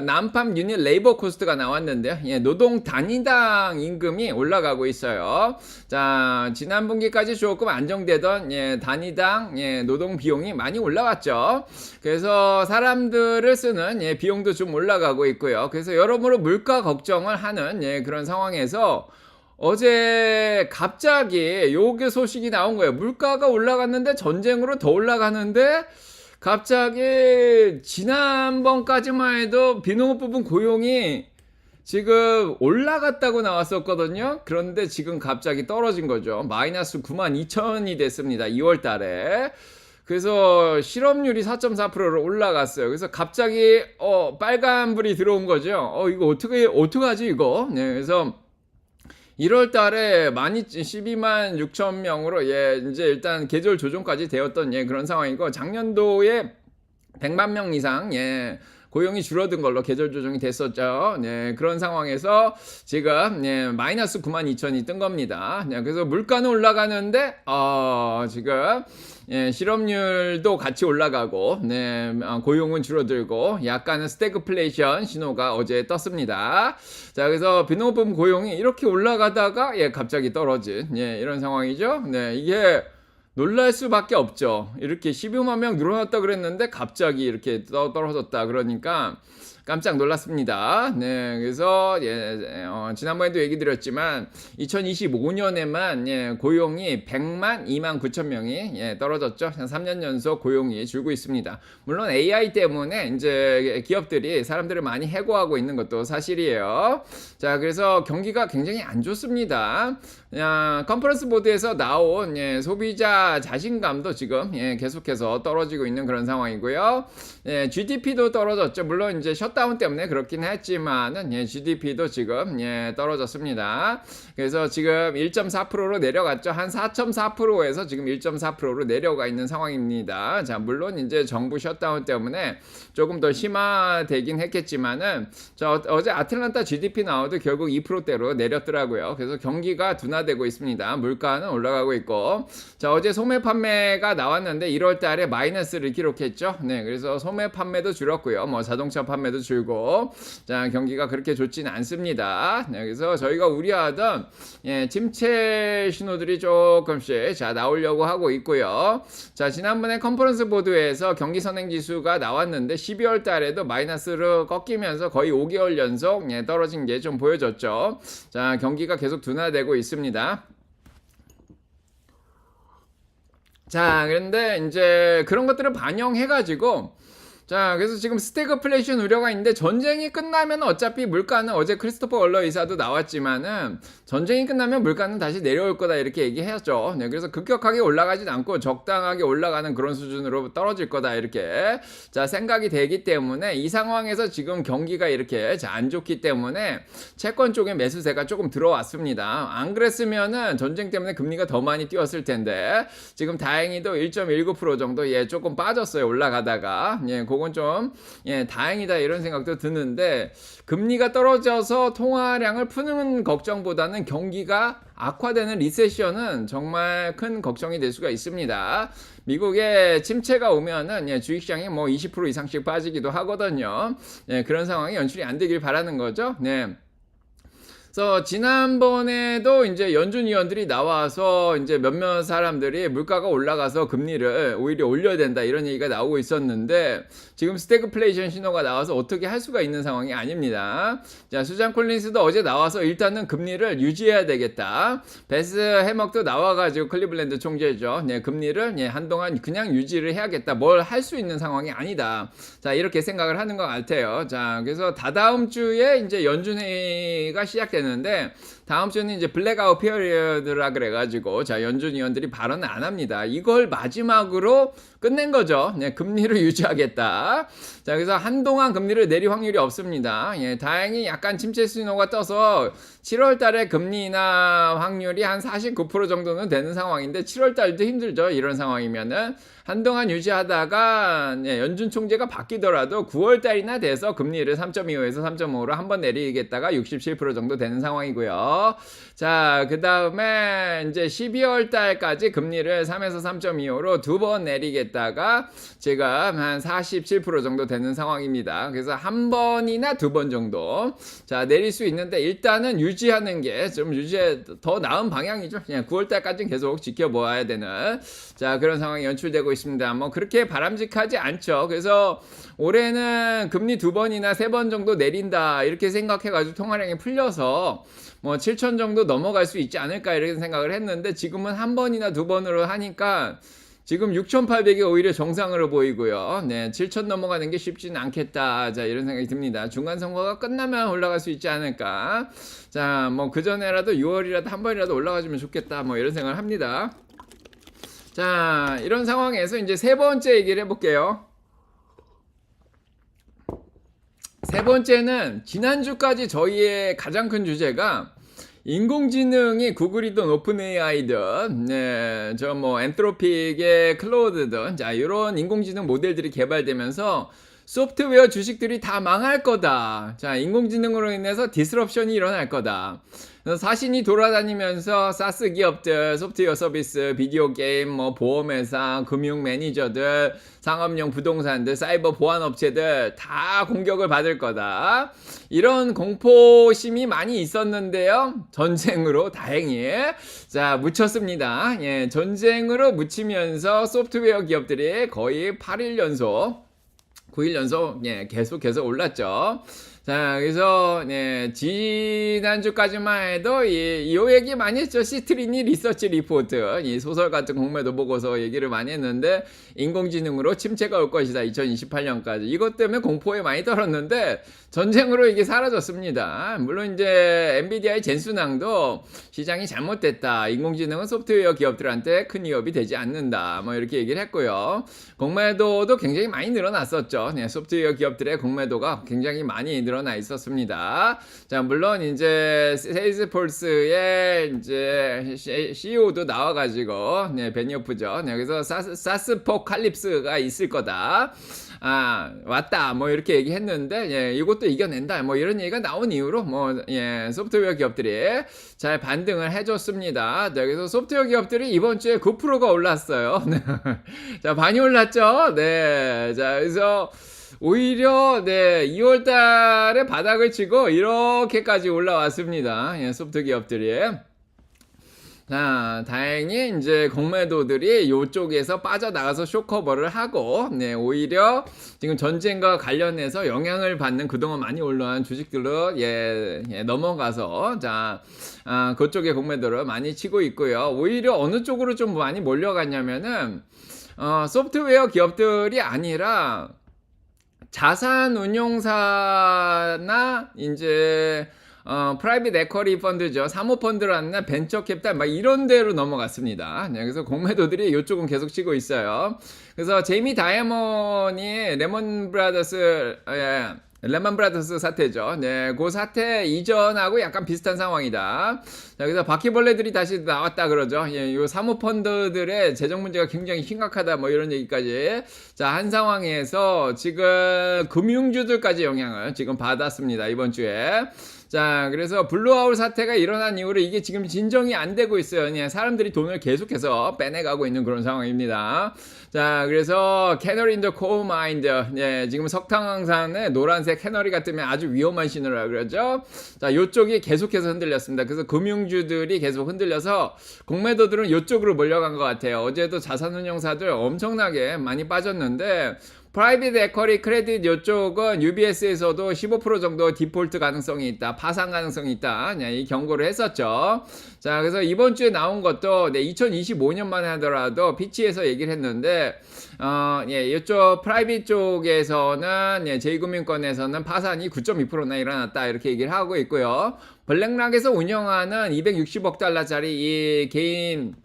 Speaker 1: 난팜 유닛 레이버 코스트가 나왔는데요. 예, 노동 단위당 임금이 올라가고 있어요. 자, 지난 분기까지 조금 안정되던 예, 단위당 예, 노동 비용이 많이 올라갔죠. 그래서 사람들을 쓰는 예, 비용도 좀 올라가고 있고요. 그래서 여러모로 물가 걱정을 하는 예, 그런 상황에서 어제 갑자기 요게 소식이 나온 거예요. 물가가 올라갔는데 전쟁으로 더 올라가는데 갑자기 지난번까지만 해도 비농업 부분 고용이 지금 올라갔다고 나왔었거든요. 그런데 지금 갑자기 떨어진 거죠. 마이너스 92,000이 됐습니다. 2월 달에. 그래서 실업률이 4.4%로 올라갔어요. 그래서 갑자기 빨간불이 들어온 거죠. 이거 어떡하지 이거? 네, 그래서 1월 달에 12만 6천 명으로 예, 이제 일단 계절 조정까지 되었던 예, 그런 상황이고 작년도에 100만 명 이상 예, 고용이 줄어든 걸로 계절 조정이 됐었죠. 네, 그런 상황에서 지금 마이너스 92,000이 뜬 겁니다. 네, 그래서 물가는 올라가는데 지금 실업률도 같이 올라가고 고용은 줄어들고 약간은 스태그플레이션 신호가 어제 떴습니다. 자, 그래서 비농업부 고용이 이렇게 올라가다가 갑자기 떨어진 이런 상황이죠. 네, 이게 놀랄 수밖에 없죠. 이렇게 15만 명 늘어났다 그랬는데 갑자기 이렇게 떨어졌다 그러니까 깜짝 놀랐습니다. 네, 그래서 지난번에도 얘기 드렸지만 2025년에만 고용이 100만 2만 9천 명이 떨어졌죠. 3년 연속 고용이 줄고 있습니다. 물론 AI 때문에 이제 기업들이 사람들을 많이 해고하고 있는 것도 사실이에요. 자, 그래서 경기가 굉장히 안 좋습니다. 컨퍼런스 보드에서 나온 소비자 자신감도 지금 계속해서 떨어지고 있는 그런 상황이고요. GDP도 떨어졌죠. 물론 이제 셧다운 때문에 그렇긴 했지만은 GDP도 지금 떨어졌습니다. 그래서 지금 1.4%로 내려갔죠. 한 4.4%에서 지금 1.4%로 내려가 있는 상황입니다. 자, 물론 이제 정부 셧다운 때문에 조금 더 심화되긴 했겠지만은 어제 아틀란타 GDP 나와도 결국 2%대로 내렸더라고요. 그래서 경기가 둔화되고 있습니다. 물가는 올라가고 있고, 자, 어제 소매 판매가 나왔는데 1월 달에 마이너스를 기록했죠. 네, 그래서 소매 판매도 줄었고요. 뭐 자동차 판매도 줄고, 자, 경기가 그렇게 좋지는 않습니다. 네, 그래서 저희가 우려하던 침체 신호들이 조금씩 나오려고 하고 있고요. 자, 지난번에 컨퍼런스 보드에서 경기 선행 지수가 나왔는데 12월 달에도 마이너스로 꺾이면서 거의 5개월 연속 떨어진 게 좀 보여졌죠. 자, 경기가 계속 둔화되고 있습니다. 자, 그런데 이제 그런 것들을 반영해가지고, 자, 그래서 지금 스태그플레이션 우려가 있는데, 전쟁이 끝나면 어차피 물가는, 어제 크리스토퍼 월러 이사도 나왔지만은 전쟁이 끝나면 물가는 다시 내려올 거다 이렇게 얘기했죠. 네, 그래서 급격하게 올라가진 않고 적당하게 올라가는 그런 수준으로 떨어질 거다 이렇게 생각이 되기 때문에, 이 상황에서 지금 경기가 이렇게 안 좋기 때문에 채권 쪽에 매수세가 조금 들어왔습니다. 안 그랬으면은 전쟁 때문에 금리가 더 많이 뛰었을 텐데, 지금 다행히도 1.19% 정도 조금 빠졌어요. 올라가다가. 그건 좀 다행이다 이런 생각도 드는데, 금리가 떨어져서 통화량을 푸는 걱정보다는 경기가 악화되는 리세션은 정말 큰 걱정이 될 수가 있습니다. 미국에 침체가 오면은 주식시장이 뭐 20% 이상씩 빠지기도 하거든요. 그런 상황이 연출이 안 되길 바라는 거죠. 네. 그래서 지난번에도 이제 연준 위원들이 나와서 이제 몇몇 사람들이 물가가 올라가서 금리를 오히려 올려야 된다 이런 얘기가 나오고 있었는데, 지금 스태그플레이션 신호가 나와서 어떻게 할 수가 있는 상황이 아닙니다. 자, 수잔 콜린스도 어제 나와서 일단은 금리를 유지해야 되겠다. 베스 해먹도 나와가지고, 클리블랜드 총재죠. 금리를 한동안 그냥 유지를 해야겠다. 뭘 할 수 있는 상황이 아니다. 자, 이렇게 생각을 하는 것 같아요. 자, 그래서 다다음 주에 이제 연준 회의가 시작되는 는데, 다음 주는 이제 블랙아웃 피어리어드라 그래가지고, 자, 연준 위원들이 발언을 안 합니다. 이걸 마지막으로 끝낸 거죠. 금리를 유지하겠다. 자, 그래서 한동안 금리를 내릴 확률이 없습니다. 다행히 약간 침체 신호가 떠서 7월 달에 금리 인하 확률이 한 49% 정도는 되는 상황인데, 7월 달도 힘들죠. 이런 상황이면은. 한동안 유지하다가 연준 총재가 바뀌더라도 9월 달이나 돼서 금리를 3.25에서 3.5로 한번 내리겠다가 67% 정도 되는 상황이고요. 자, 그 다음에 이제 12월 달까지 금리를 3에서 3.25로 두 번 내리겠다가 지금 한 47% 정도 되는 상황입니다. 그래서 한 번이나 두 번 정도 내릴 수 있는데, 일단은 유지하는 게 좀 더 나은 방향이죠. 그냥 9월 달까지는 계속 지켜보아야 되는 그런 상황이 연출되고 있습니다. 뭐 그렇게 바람직하지 않죠. 그래서 올해는 금리 두 번이나 세 번 정도 내린다 이렇게 생각해가지고 통화량이 풀려서 뭐 7천 정도 넘어갈 수 있지 않을까 이렇게 생각을 했는데, 지금은 한 번이나 두 번으로 하니까 지금 6,800이 오히려 정상으로 보이고요. 7,000 넘어가는 게 쉽지는 않겠다. 자, 이런 생각이 듭니다. 중간 선거가 끝나면 올라갈 수 있지 않을까. 자, 뭐 그전에라도 6월이라도 한 번이라도 올라가주면 좋겠다. 뭐 이런 생각을 합니다. 자, 이런 상황에서 이제 세 번째 얘기를 해볼게요. 세 번째는 지난주까지 저희의 가장 큰 주제가 인공지능이 구글이든 오픈 AI든 저 뭐 엔트로픽의 클로드든, 자, 이런 인공지능 모델들이 개발되면서 소프트웨어 주식들이 다 망할 거다. 자, 인공지능으로 인해서 디스럽션이 일어날 거다. 그래서 사신이 돌아다니면서 사스 기업들, 소프트웨어 서비스, 비디오 게임, 뭐 보험회사, 금융 매니저들, 상업용 부동산들, 사이버 보안 업체들 다 공격을 받을 거다. 이런 공포심이 많이 있었는데요. 전쟁으로 다행히 자 묻혔습니다. 예, 전쟁으로 묻히면서 소프트웨어 기업들이 거의 8일 연속 9일 연속 예, 계속해서 올랐죠. 자, 그래서 네, 지난주까지만 해도 이 얘기 많이 했죠. 시트리니 리서치 리포트 이 소설 같은 공매도 보고서 얘기를 많이 했는데 인공지능으로 침체가 올 것이다. 2028년까지. 이것 때문에 공포에 많이 떨었는데 전쟁으로 이게 사라졌습니다. 물론 이제 엔비디아의 젠순항도 시장이 잘못됐다. 인공지능은 소프트웨어 기업들한테 큰 위협이 되지 않는다. 뭐 이렇게 얘기를 했고요. 공매도도 굉장히 많이 늘어났었죠. 네, 소프트웨어 기업들의 공매도가 굉장히 많이 늘어나 있었습니다. 자, 물론 이제 세일즈폴스의 이제 CEO도 나와가지고 네, 베니오프죠. 네, 그래서 사스포칼립스가 있을 거다. 아, 왔다. 뭐 이렇게 얘기했는데 예, 이것도 이겨낸다. 뭐 이런 얘기가 나온 이후로 뭐 예, 소프트웨어 기업들이 잘 반등을 해줬습니다. 네, 그래서 소프트웨어 기업들이 이번 주에 9%가 올랐어요. 자, 많이 올랐죠. 네, 자, 그래서 오히려 네 2월 달에 바닥을 치고 이렇게까지 올라왔습니다. 예, 소프트 기업들이. 자, 다행히 이제 공매도들이 이쪽에서 빠져나가서 쇼커버를 하고, 네, 오히려 지금 전쟁과 관련해서 영향을 받는 그동안 많이 올라온 주식들로, 넘어가서, 자, 그쪽에 공매도를 많이 치고 있고요. 오히려 어느 쪽으로 좀 많이 몰려갔냐면은, 소프트웨어 기업들이 아니라 자산 운용사나, 이제, 프라이빗 에쿼리 펀드죠. 사모펀드라는 벤처 캐피탈 막 이런 데로 넘어갔습니다. 네, 그래서 공매도들이 이쪽은 계속 치고 있어요. 그래서 제이미 다이아몬이 레몬 브라더스 사태죠. 네, 그 사태 이전하고 약간 비슷한 상황이다. 자, 그래서 바퀴벌레들이 다시 나왔다 그러죠. 예, 요 사모펀드들의 재정 문제가 굉장히 심각하다. 뭐 이런 얘기까지. 자, 한 상황에서 지금 금융주들까지 영향을 지금 받았습니다. 이번 주에. 자, 그래서 블루아울 사태가 일어난 이후로 이게 지금 진정이 안 되고 있어요. 그냥 사람들이 돈을 계속해서 빼내가고 있는 그런 상황입니다. 자, 그래서 캐너리 인 더 코어 마인드. 예, 지금 석탄광산의 노란색 캐너리가 뜨면 아주 위험한 신호라 그러죠. 자, 요쪽이 계속해서 흔들렸습니다. 그래서 금융주들이 계속 흔들려서 공매도들은 요쪽으로 몰려간 것 같아요. 어제도 자산운용사들 엄청나게 많이 빠졌는데 프라이빗 에쿼리 크레딧 이쪽은 UBS에서도 15% 정도 디폴트 가능성이 있다. 파산 가능성이 있다. 이 경고를 했었죠. 자, 그래서 이번 주에 나온 것도 2025년만 하더라도 피치에서 얘기를 했는데 이쪽 프라이빗 쪽에서는 제2금융권에서는 파산이 9.2%나 일어났다. 이렇게 얘기를 하고 있고요. 블랙락에서 운영하는 260억 달러짜리 이 개인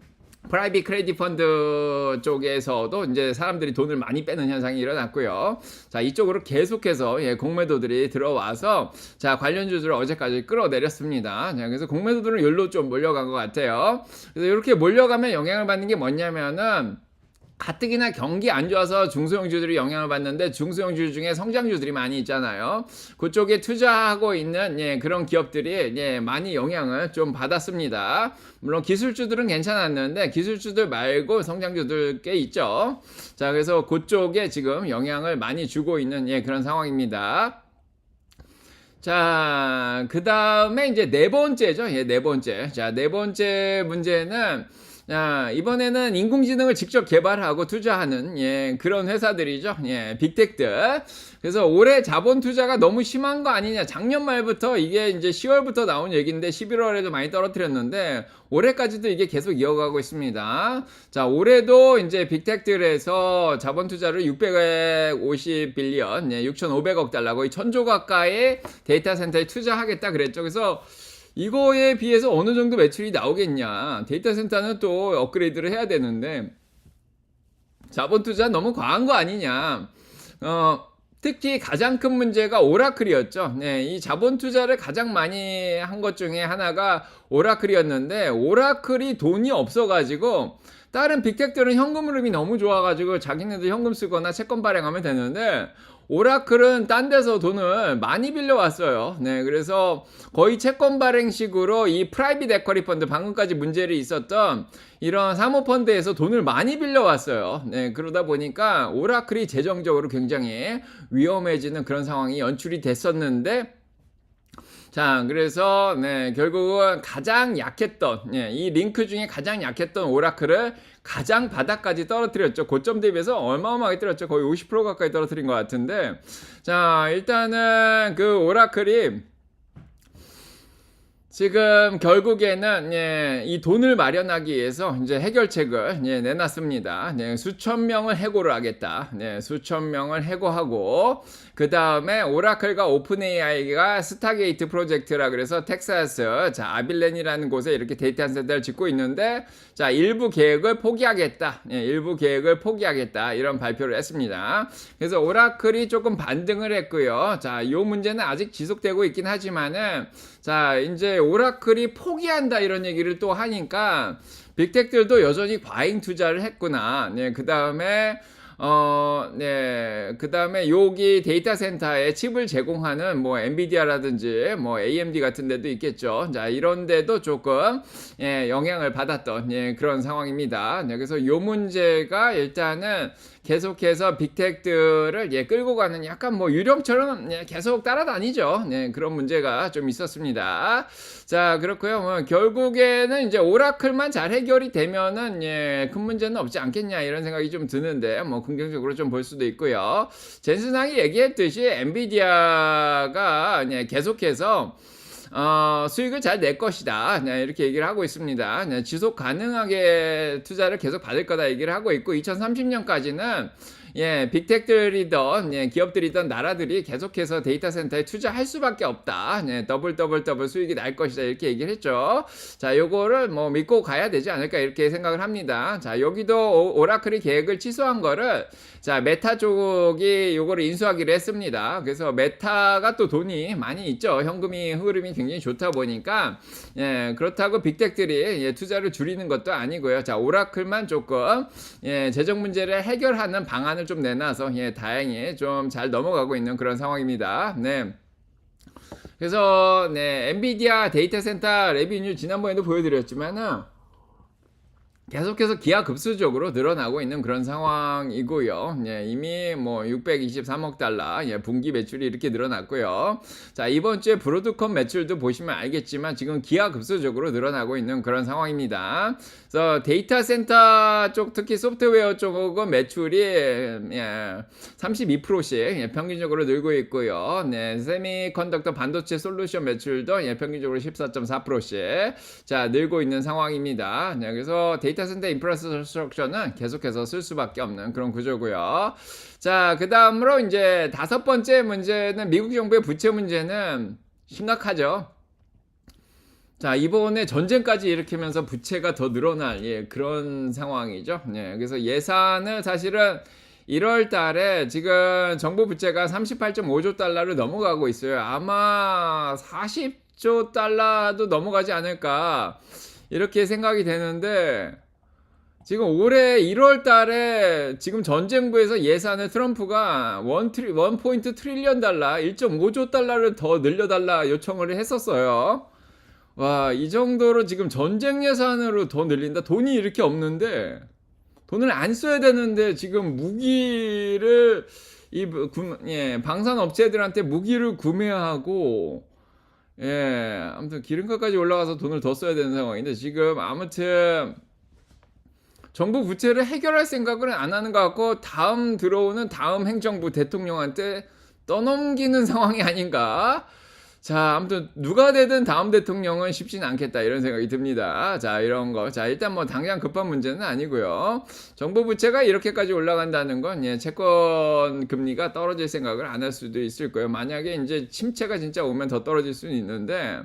Speaker 1: 프라이빗 크레딧 펀드 쪽에서도 이제 사람들이 돈을 많이 빼는 현상이 일어났고요. 자, 이쪽으로 계속해서 공매도들이 들어와서 자, 관련주들을 어제까지 끌어내렸습니다. 자, 그래서 공매도들은 여기로 좀 몰려간 것 같아요. 그래서 이렇게 몰려가면 영향을 받는 게 뭐냐면은 가뜩이나 경기 안 좋아서 중소형주들이 영향을 받는데 중소형주 중에 성장주들이 많이 있잖아요. 그쪽에 투자하고 있는 그런 기업들이 많이 영향을 좀 받았습니다. 물론 기술주들은 괜찮았는데 기술주들 말고 성장주들 꽤 있죠. 자, 그래서 그쪽에 지금 영향을 많이 주고 있는 그런 상황입니다. 자, 그 다음에 이제 네 번째죠. 네 번째. 자, 네 번째 문제는 이번에는 인공지능을 직접 개발하고 투자하는 그런 회사들이죠. 빅텍들. 그래서 올해 자본 투자가 너무 심한 거 아니냐. 작년 말부터 이게 이제 10월부터 나온 얘기인데 11월에도 많이 떨어뜨렸는데 올해까지도 이게 계속 이어가고 있습니다. 자, 올해도 이제 빅텍들에서 자본 투자를 650빌리언, 6,500억 달러, 거의 1,000조 가까이 데이터 센터에 투자하겠다 그랬죠. 그래서 이거에 비해서 어느 정도 매출이 나오겠냐. 데이터 센터는 또 업그레이드를 해야 되는데 자본 투자 너무 과한 거 아니냐. 특히 가장 큰 문제가 오라클이었죠. 이 자본 투자를 가장 많이 한 것 중에 하나가 오라클이었는데 오라클이 돈이 없어가지고 다른 빅텍들은 현금 흐름이 너무 좋아가지고 자기네들 현금 쓰거나 채권 발행하면 되는데 오라클은 딴 데서 돈을 많이 빌려왔어요. 네, 그래서 거의 채권 발행식으로 이 프라이빗 에쿼리 펀드, 방금까지 문제를 있었던 이런 사모펀드에서 돈을 많이 빌려왔어요. 네, 그러다 보니까 오라클이 재정적으로 굉장히 위험해지는 그런 상황이 연출이 됐었는데, 자, 그래서 네, 결국은 가장 약했던 이 링크 중에 가장 약했던 오라클을 가장 바닥까지 떨어뜨렸죠. 고점 대비해서 어마어마하게 떨어졌죠. 거의 50% 가까이 떨어뜨린 것 같은데, 자, 일단은 그 오라클이 지금 결국에는 이 돈을 마련하기 위해서 이제 해결책을 내놨습니다. 수천 명을 해고를 하겠다. 수천 명을 해고하고, 그 다음에 오라클과 오픈 AI가 스타게이트 프로젝트라 그래서 텍사스 아빌렌이라는 곳에 이렇게 데이터 센터를 짓고 있는데, 자, 일부 계획을 포기하겠다. 일부 계획을 포기하겠다. 이런 발표를 했습니다. 그래서 오라클이 조금 반등을 했고요. 자, 이 문제는 아직 지속되고 있긴 하지만은, 자, 이제 오라클이 포기한다 이런 얘기를 또 하니까 빅텍들도 여전히 과잉 투자를 했구나. 그 다음에 그 다음에 여기 데이터 센터에 칩을 제공하는 뭐 엔비디아라든지 뭐 AMD 같은 데도 있겠죠. 자, 이런 데도 조금 영향을 받았던 그런 상황입니다. 그래서 이 문제가 일단은 계속해서 빅텍들을 끌고 가는 약간 뭐 유령처럼 계속 따라다니죠. 그런 문제가 좀 있었습니다. 자, 그렇고요. 뭐 결국에는 이제 오라클만 잘 해결이 되면은 큰 문제는 없지 않겠냐 이런 생각이 좀 드는데, 뭐 긍정적으로 좀 볼 수도 있고요. 젠슨항이 얘기했듯이 엔비디아가 계속해서 수익을 잘 낼 것이다. 이렇게 얘기를 하고 있습니다. 지속 가능하게 투자를 계속 받을 거다 얘기를 하고 있고, 2030년까지는 빅텍들이던 기업들이던 나라들이 계속해서 데이터 센터에 투자할 수밖에 없다. 더블 수익이 날 것이다 이렇게 얘기를 했죠. 자, 요거를 뭐 믿고 가야 되지 않을까 이렇게 생각을 합니다. 자, 여기도 오라클이 계획을 취소한 거를, 자, 메타 쪽이 요거를 인수하기로 했습니다. 그래서 메타가 또 돈이 많이 있죠. 현금이 흐름이 굉장히 좋다 보니까 그렇다고 빅텍들이 투자를 줄이는 것도 아니고요. 자, 오라클만 조금 재정 문제를 해결하는 방안을 좀 내놔서 다행히 좀 잘 넘어가고 있는 그런 상황입니다. 네. 그래서 엔비디아 데이터 센터 레비뉴 지난번에도 보여드렸지만은 계속해서 기하급수적으로 늘어나고 있는 그런 상황이고요. 이미 뭐 623억 달러 분기 매출이 이렇게 늘어났고요. 자, 이번 주에 브로드컴 매출도 보시면 알겠지만 지금 기하급수적으로 늘어나고 있는 그런 상황입니다. 그래서 데이터 센터 쪽, 특히 소프트웨어 쪽은 매출이 32%씩 평균적으로 늘고 있고요. 세미컨덕터 반도체 솔루션 매출도 평균적으로 14.4%씩 자, 늘고 있는 상황입니다. 그래서 데이터 센터 인프라스트럭처는 계속해서 쓸 수밖에 없는 그런 구조고요. 자, 그 다음으로 이제 5번째 문제는 미국 정부의 부채 문제는 심각하죠. 자, 이번에 전쟁까지 일으키면서 부채가 더 늘어날 그런 상황이죠. 그래서 예산을 사실은 1월 달에 지금 정부 부채가 38.5조 달러를 넘어가고 있어요. 아마 40조 달러도 넘어가지 않을까 이렇게 생각이 되는데, 지금 올해 1월 달에 지금 전쟁부에서 예산을 트럼프가 1포인트 트릴리언 달러, 1.5조 달러를 더 늘려달라 요청을 했었어요. 와, 이 정도로 지금 전쟁 예산으로 더 늘린다? 돈이 이렇게 없는데, 돈을 안 써야 되는데 지금 무기를 방산 업체들한테 무기를 구매하고, 아무튼 기름값까지 올라가서 돈을 더 써야 되는 상황인데, 지금 아무튼 정부 부채를 해결할 생각을 안 하는 것 같고, 들어오는 다음 행정부 대통령한테 떠넘기는 상황이 아닌가. 자, 아무튼 누가 되든 다음 대통령은 쉽진 않겠다 이런 생각이 듭니다. 자, 이런 거. 자, 일단 뭐 당장 급한 문제는 아니고요. 정부 부채가 이렇게까지 올라간다는 건 채권 금리가 떨어질 생각을 안 할 수도 있을 거예요. 만약에 이제 침체가 진짜 오면 더 떨어질 수는 있는데,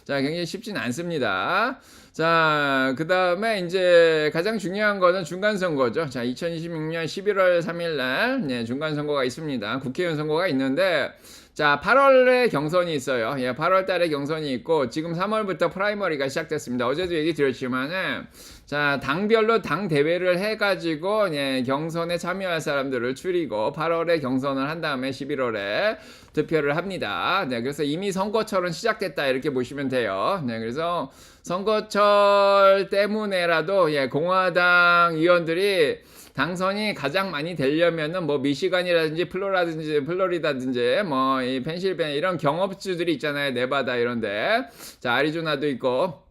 Speaker 1: 자, 굉장히 쉽진 않습니다. 자, 그 다음에 이제 가장 중요한 거는 중간선거죠. 자, 2026년 11월 3일 날 중간선거가 있습니다. 국회의원 선거가 있는데, 자, 8월에 경선이 있어요. 8월 달에 경선이 있고, 지금 3월부터 프라이머리가 시작됐습니다. 어제도 얘기 드렸지만은, 자, 당별로 당 대회를 해가지고 예, 경선에 참여할 사람들을 추리고 8월에 경선을 한 다음에 11월에 투표를 합니다. 네, 그래서 이미 선거철은 시작됐다 이렇게 보시면 돼요. 네, 그래서 선거철 때문에라도 예, 공화당 의원들이 당선이 가장 많이 되려면은 뭐 미시간이라든지 플로리다든지 뭐 이 펜실베니아 이런 경업주들이 있잖아요. 네바다 이런데, 자 아리조나도 있고.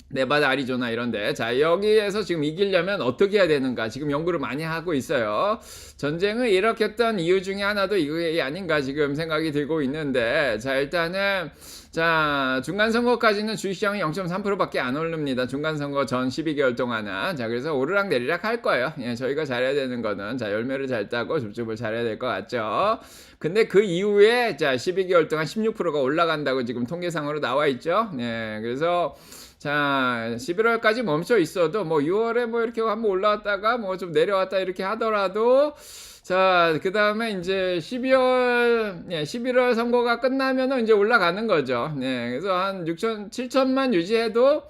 Speaker 1: 네바다, 아리조나 이런데, 자 여기에서 지금 이기려면 어떻게 해야 되는가 지금 연구를 많이 하고 있어요. 전쟁을 일으켰던 이유 중에 하나도 이게 아닌가 지금 생각이 들고 있는데, 자 일단은 자 중간선거까지는 주식시장이 0.3%밖에 안 오릅니다. 중간선거 전 12개월 동안은. 자 그래서 오르락 내리락 할 거예요. 예, 저희가 잘해야 되는 거는 자 열매를 잘 따고 줍줍을 잘해야 될 것 같죠. 근데 그 이후에 자 12개월 동안 16%가 올라간다고 지금 통계상으로 나와 있죠. 네, 그래서 자 11월까지 멈춰 있어도 뭐 6월에 뭐 이렇게 한번 올라왔다가 뭐 좀 내려왔다 이렇게 하더라도, 자 그 다음에 이제 11월 선거가 끝나면은 이제 올라가는 거죠. 네, 그래서 한 6천 7천만 유지해도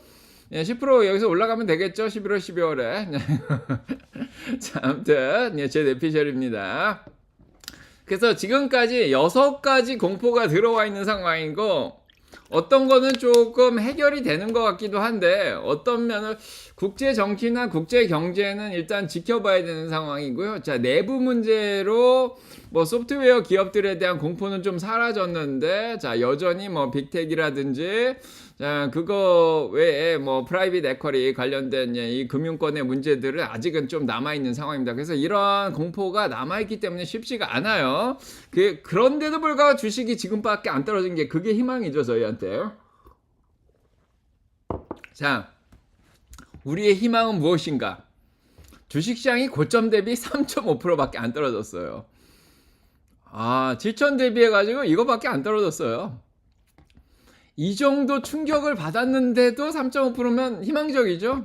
Speaker 1: 예, 10% 여기서 올라가면 되겠죠. 11월 12월에. 네. 자 아무튼 예, 제 내피셜입니다. 그래서 지금까지 6가지 공포가 들어와 있는 상황이고, 어떤 거는 조금 해결이 되는 것 같기도 한데, 어떤 면은 국제 정치나 국제 경제는 일단 지켜봐야 되는 상황이고요. 자, 내부 문제로 뭐 소프트웨어 기업들에 대한 공포는 좀 사라졌는데, 자, 여전히 뭐 빅텍이라든지, 자, 그거 외에 뭐 프라이빗 에쿼리 관련된 이 금융권의 문제들은 아직은 좀 남아있는 상황입니다. 그래서 이런 공포가 남아있기 때문에 쉽지가 않아요. 그런데도 불구하고 주식이 지금밖에 안 떨어진 게 그게 희망이죠, 저희한테. 자, 우리의 희망은 무엇인가? 주식시장이 고점 대비 3.5%밖에 안 떨어졌어요. 7천 대비해가지고 이거밖에 안 떨어졌어요. 이 정도 충격을 받았는데도 3.5%면 희망적이죠?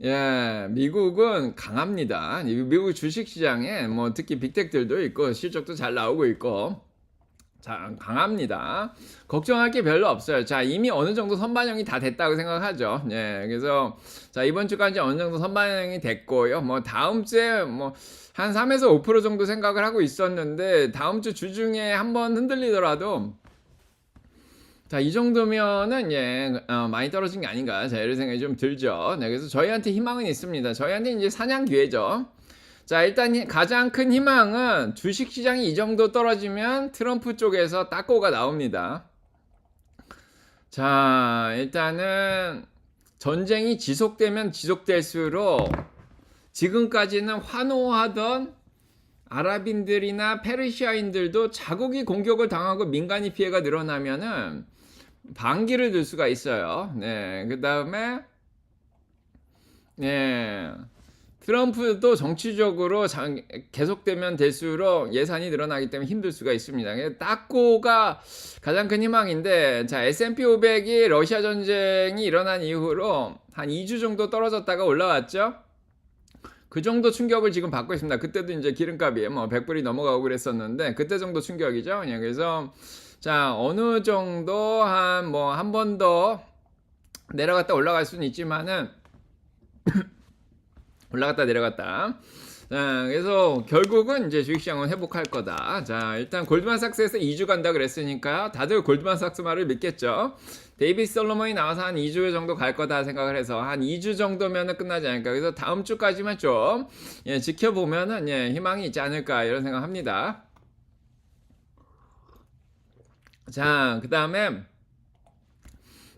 Speaker 1: 예, 미국은 강합니다. 미국 주식시장에 뭐 특히 빅텍들도 있고 실적도 잘 나오고 있고, 자, 강합니다. 걱정할 게 별로 없어요. 자, 이미 어느 정도 선반영이 다 됐다고 생각하죠. 예, 그래서 자, 이번 주까지 어느 정도 선반영이 됐고요. 뭐 다음 주에 뭐 한 3에서 5% 정도 생각을 하고 있었는데, 다음 주 주중에 한번 흔들리더라도 자, 이 정도면은 예, 많이 떨어진 게 아닌가. 자, 이런 생각이 좀 들죠. 네, 그래서 저희한테 희망은 있습니다. 저희한테 이제 사냥 기회죠. 자, 일단 가장 큰 희망은 주식시장이 이 정도 떨어지면 트럼프 쪽에서 따꼬가 나옵니다. 자, 일단은 전쟁이 지속되면 지속될수록 지금까지는 환호하던 아랍인들이나 페르시아인들도 자국이 공격을 당하고 민간인 피해가 늘어나면은 반기를 들 수가 있어요. 네, 그 다음에 네, 트럼프도 정치적으로 계속되면 될수록 예산이 늘어나기 때문에 힘들 수가 있습니다. 따꼬가 가장 큰 희망인데, 자 S&P 500이 러시아 전쟁이 일어난 이후로 한 2주 정도 떨어졌다가 올라왔죠. 그 정도 충격을 지금 받고 있습니다. 그때도 이제 기름값이 뭐 100불이 넘어가고 그랬었는데, 그때 정도 충격이죠. 그래서 자, 어느 정도 한 번 더 내려갔다 올라갈 수는 있지만은 올라갔다 내려갔다. 자, 그래서 결국은 이제 주식시장은 회복할 거다. 자, 일단 골드만삭스에서 2주 간다 그랬으니까 다들 골드만삭스 말을 믿겠죠. 데이비드 솔로몬이 나와서 한 2주 정도 갈 거다 생각을 해서 한 2주 정도면은 끝나지 않을까. 그래서 다음 주까지만 좀 예, 지켜보면은 예, 희망이 있지 않을까 이런 생각합니다. 자, 그 다음에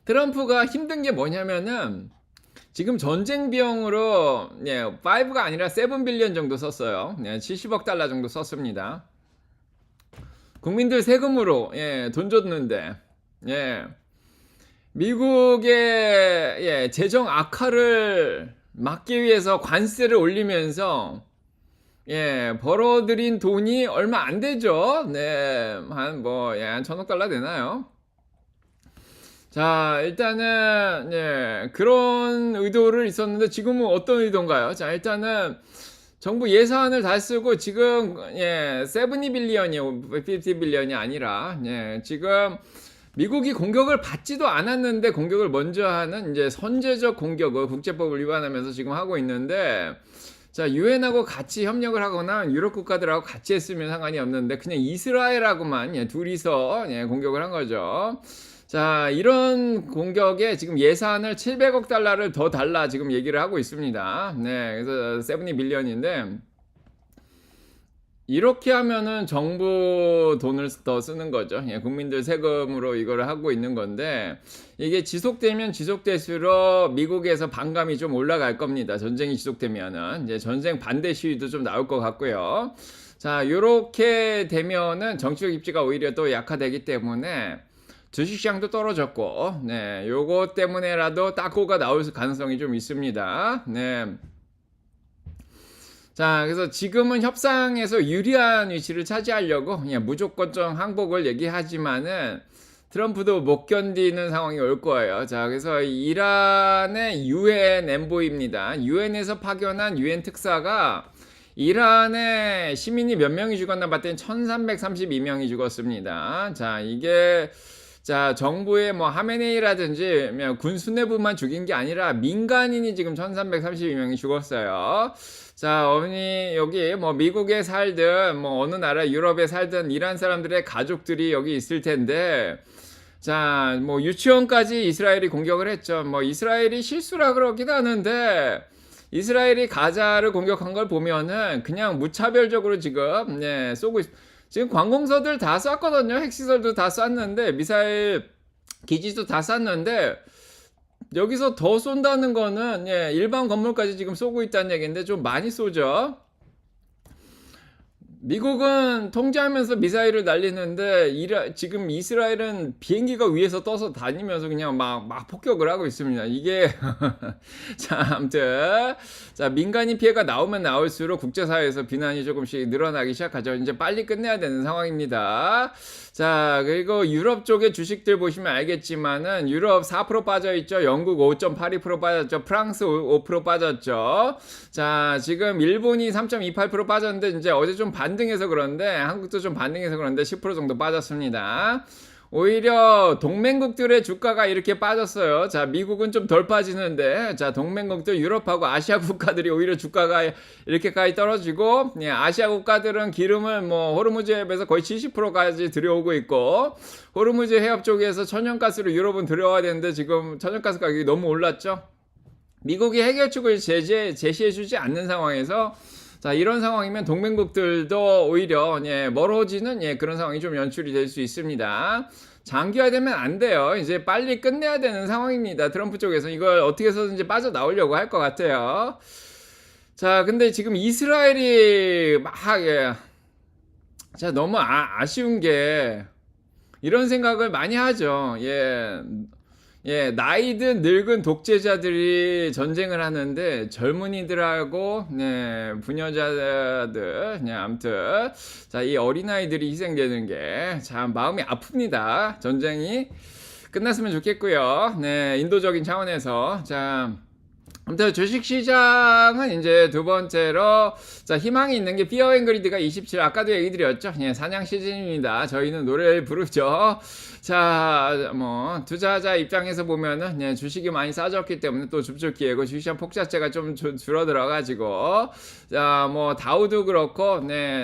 Speaker 1: 트럼프가 힘든 게 뭐냐면은 지금 전쟁 비용으로 예, 5가 아니라 7 빌리언 정도 썼어요. 예, 70억 달러 정도 썼습니다. 국민들 세금으로 예, 돈 줬는데 예, 미국의 예, 재정 악화를 막기 위해서 관세를 올리면서 예, 벌어들인 돈이 얼마 안 되죠. 네, 한 1,000억 달러 되나요? 자, 일단은 예, 그런 의도를 있었는데 지금은 어떤 의도인가요? 자, 일단은 정부 예산을 다 쓰고 지금 예, 70 빌리언이 50 빌리언이 아니라 예, 지금 미국이 공격을 받지도 않았는데 공격을 먼저 하는 이제 선제적 공격을 국제법을 위반하면서 지금 하고 있는데, 자, 유엔하고 같이 협력을 하거나 유럽 국가들하고 같이 했으면 상관이 없는데 그냥 이스라엘하고만 둘이서 공격을 한 거죠. 자, 이런 공격에 지금 예산을 700억 달러를 더 달라 지금 얘기를 하고 있습니다. 네, 그래서 70 빌리언인데, 이렇게 하면은 정부 돈을 더 쓰는 거죠. 국민들 세금으로 이걸 하고 있는 건데, 이게 지속되면 지속될수록 미국에서 반감이 좀 올라갈 겁니다. 전쟁이 지속되면은 이제 전쟁 반대 시위도 좀 나올 것 같고요. 자, 요렇게 되면은 정치적 입지가 오히려 또 약화되기 때문에 주식시장도 떨어졌고, 네, 요거 때문에라도 따고가 나올 가능성이 좀 있습니다. 네. 자, 그래서 지금은 협상에서 유리한 위치를 차지하려고 그냥 무조건적 항복을 얘기하지만은 트럼프도 못 견디는 상황이 올 거예요. 자, 그래서 이란의 유엔 엔보이입니다. 유엔에서 파견한 유엔 특사가 이란의 시민이 몇 명이 죽었나 봤더니 1332명이 죽었습니다. 자, 이게 자, 정부의 뭐 하메네이라든지 군 수뇌부만 죽인 게 아니라 민간인이 지금 1332명이 죽었어요. 자, 여기 뭐 미국에 살든 뭐 어느 나라 유럽에 살든 이란 사람들의 가족들이 여기 있을 텐데, 자, 뭐 유치원까지 이스라엘이 공격을 했죠. 뭐 이스라엘이 실수라 그러긴 하는데, 이스라엘이 가자를 공격한 걸 보면은 그냥 무차별적으로 지금 쏘고 지금 관공서들 다 쐈거든요. 핵시설도 다 쐈는데, 미사일 기지도 다 쐈는데, 여기서 더 쏜다는 거는 일반 건물까지 지금 쏘고 있다는 얘기인데 좀 많이 쏘죠. 미국은 통제하면서 미사일을 날리는데 지금 이스라엘은 비행기가 위에서 떠서 다니면서 그냥 막 폭격을 하고 있습니다. 이게 자, 아무튼 자, 민간인 피해가 나오면 나올수록 국제사회에서 비난이 조금씩 늘어나기 시작하죠. 이제 빨리 끝내야 되는 상황입니다. 자, 그리고 유럽 쪽의 주식들 보시면 알겠지만은 유럽 4% 빠져있죠. 영국 5.82% 빠졌죠. 프랑스 5% 빠졌죠. 자, 지금 일본이 3.28% 빠졌는데 이제 어제 좀 반등해서 그런데, 한국도 좀 반등해서 그런데 10% 정도 빠졌습니다. 오히려 동맹국들의 주가가 이렇게 빠졌어요. 자, 미국은 좀 덜 빠지는데, 자, 동맹국들 유럽하고 아시아 국가들이 오히려 주가가 이렇게까지 떨어지고, 아시아 국가들은 기름을 뭐 호르무즈 해협에서 거의 70%까지 들여오고 있고, 호르무즈 해협 쪽에서 천연가스로 유럽은 들여와야 되는데 지금 천연가스 가격이 너무 올랐죠. 미국이 해결책을 제시해주지 않는 상황에서, 자, 이런 상황이면 동맹국들도 오히려 멀어지는 그런 상황이 좀 연출이 될 수 있습니다. 장기화되면 안 돼요. 이제 빨리 끝내야 되는 상황입니다. 트럼프 쪽에서 이걸 어떻게 해서든지 빠져나오려고 할 것 같아요. 자, 근데 지금 이스라엘이 자, 너무 아쉬운 게 이런 생각을 많이 하죠. 나이든 늙은 독재자들이 전쟁을 하는데 젊은이들하고 부녀자들 아무튼 자, 이 어린아이들이 희생되는 게 참 마음이 아픕니다. 전쟁이 끝났으면 좋겠고요. 인도적인 차원에서 자, 아무튼 주식시장은 이제 두 번째로 자, 희망이 있는 게 피어 앤 그리드가 27 아까도 얘기 드렸죠. 사냥 시즌입니다. 저희는 노래를 부르죠. 자, 뭐 투자자 입장에서 보면은 주식이 많이 싸졌기 때문에 또 줍줄 기회고 주식시장 폭자체가 좀 줄어들어 가지고 자, 뭐 다우도 그렇고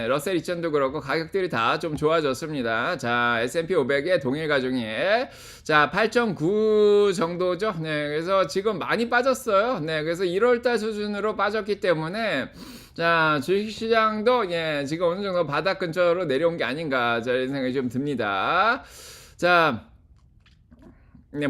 Speaker 1: 러셀 2000도 그렇고 가격들이 다 좀 좋아졌습니다. 자, S&P 500의 동일 가중에 자, 8.9 정도죠. 그래서 지금 많이 빠졌어요. 그래서 1월달 수준으로 빠졌기 때문에 자, 주식시장도 지금 어느 정도 바닥 근처로 내려온 게 아닌가 저런 생각이 좀 듭니다. 자,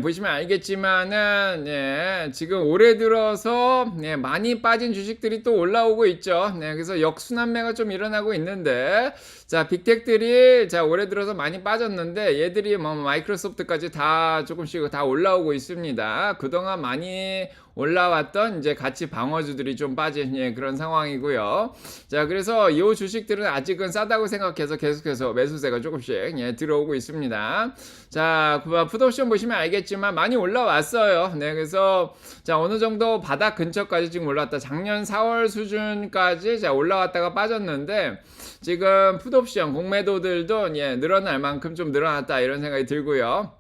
Speaker 1: 보시면 알겠지만은 지금 올해 들어서 많이 빠진 주식들이 또 올라오고 있죠. 그래서 역순환매가 좀 일어나고 있는데 자, 빅텍들이 자, 올해 들어서 많이 빠졌는데 얘들이 뭐 마이크로소프트까지 다 조금씩 다 올라오고 있습니다. 그동안 많이 올라왔던 이제 같이 방어주들이 좀 빠진 그런 상황이고요. 자, 그래서 이 주식들은 아직은 싸다고 생각해서 계속해서 매수세가 조금씩 들어오고 있습니다. 자, 풋옵션 보시면 알겠지만 많이 올라왔어요. 그래서 자, 어느 정도 바닥 근처까지 지금 올라왔다. 작년 4월 수준까지 자, 올라왔다가 빠졌는데 지금 풋옵션 공매도들도 늘어날 만큼 좀 늘어났다 이런 생각이 들고요.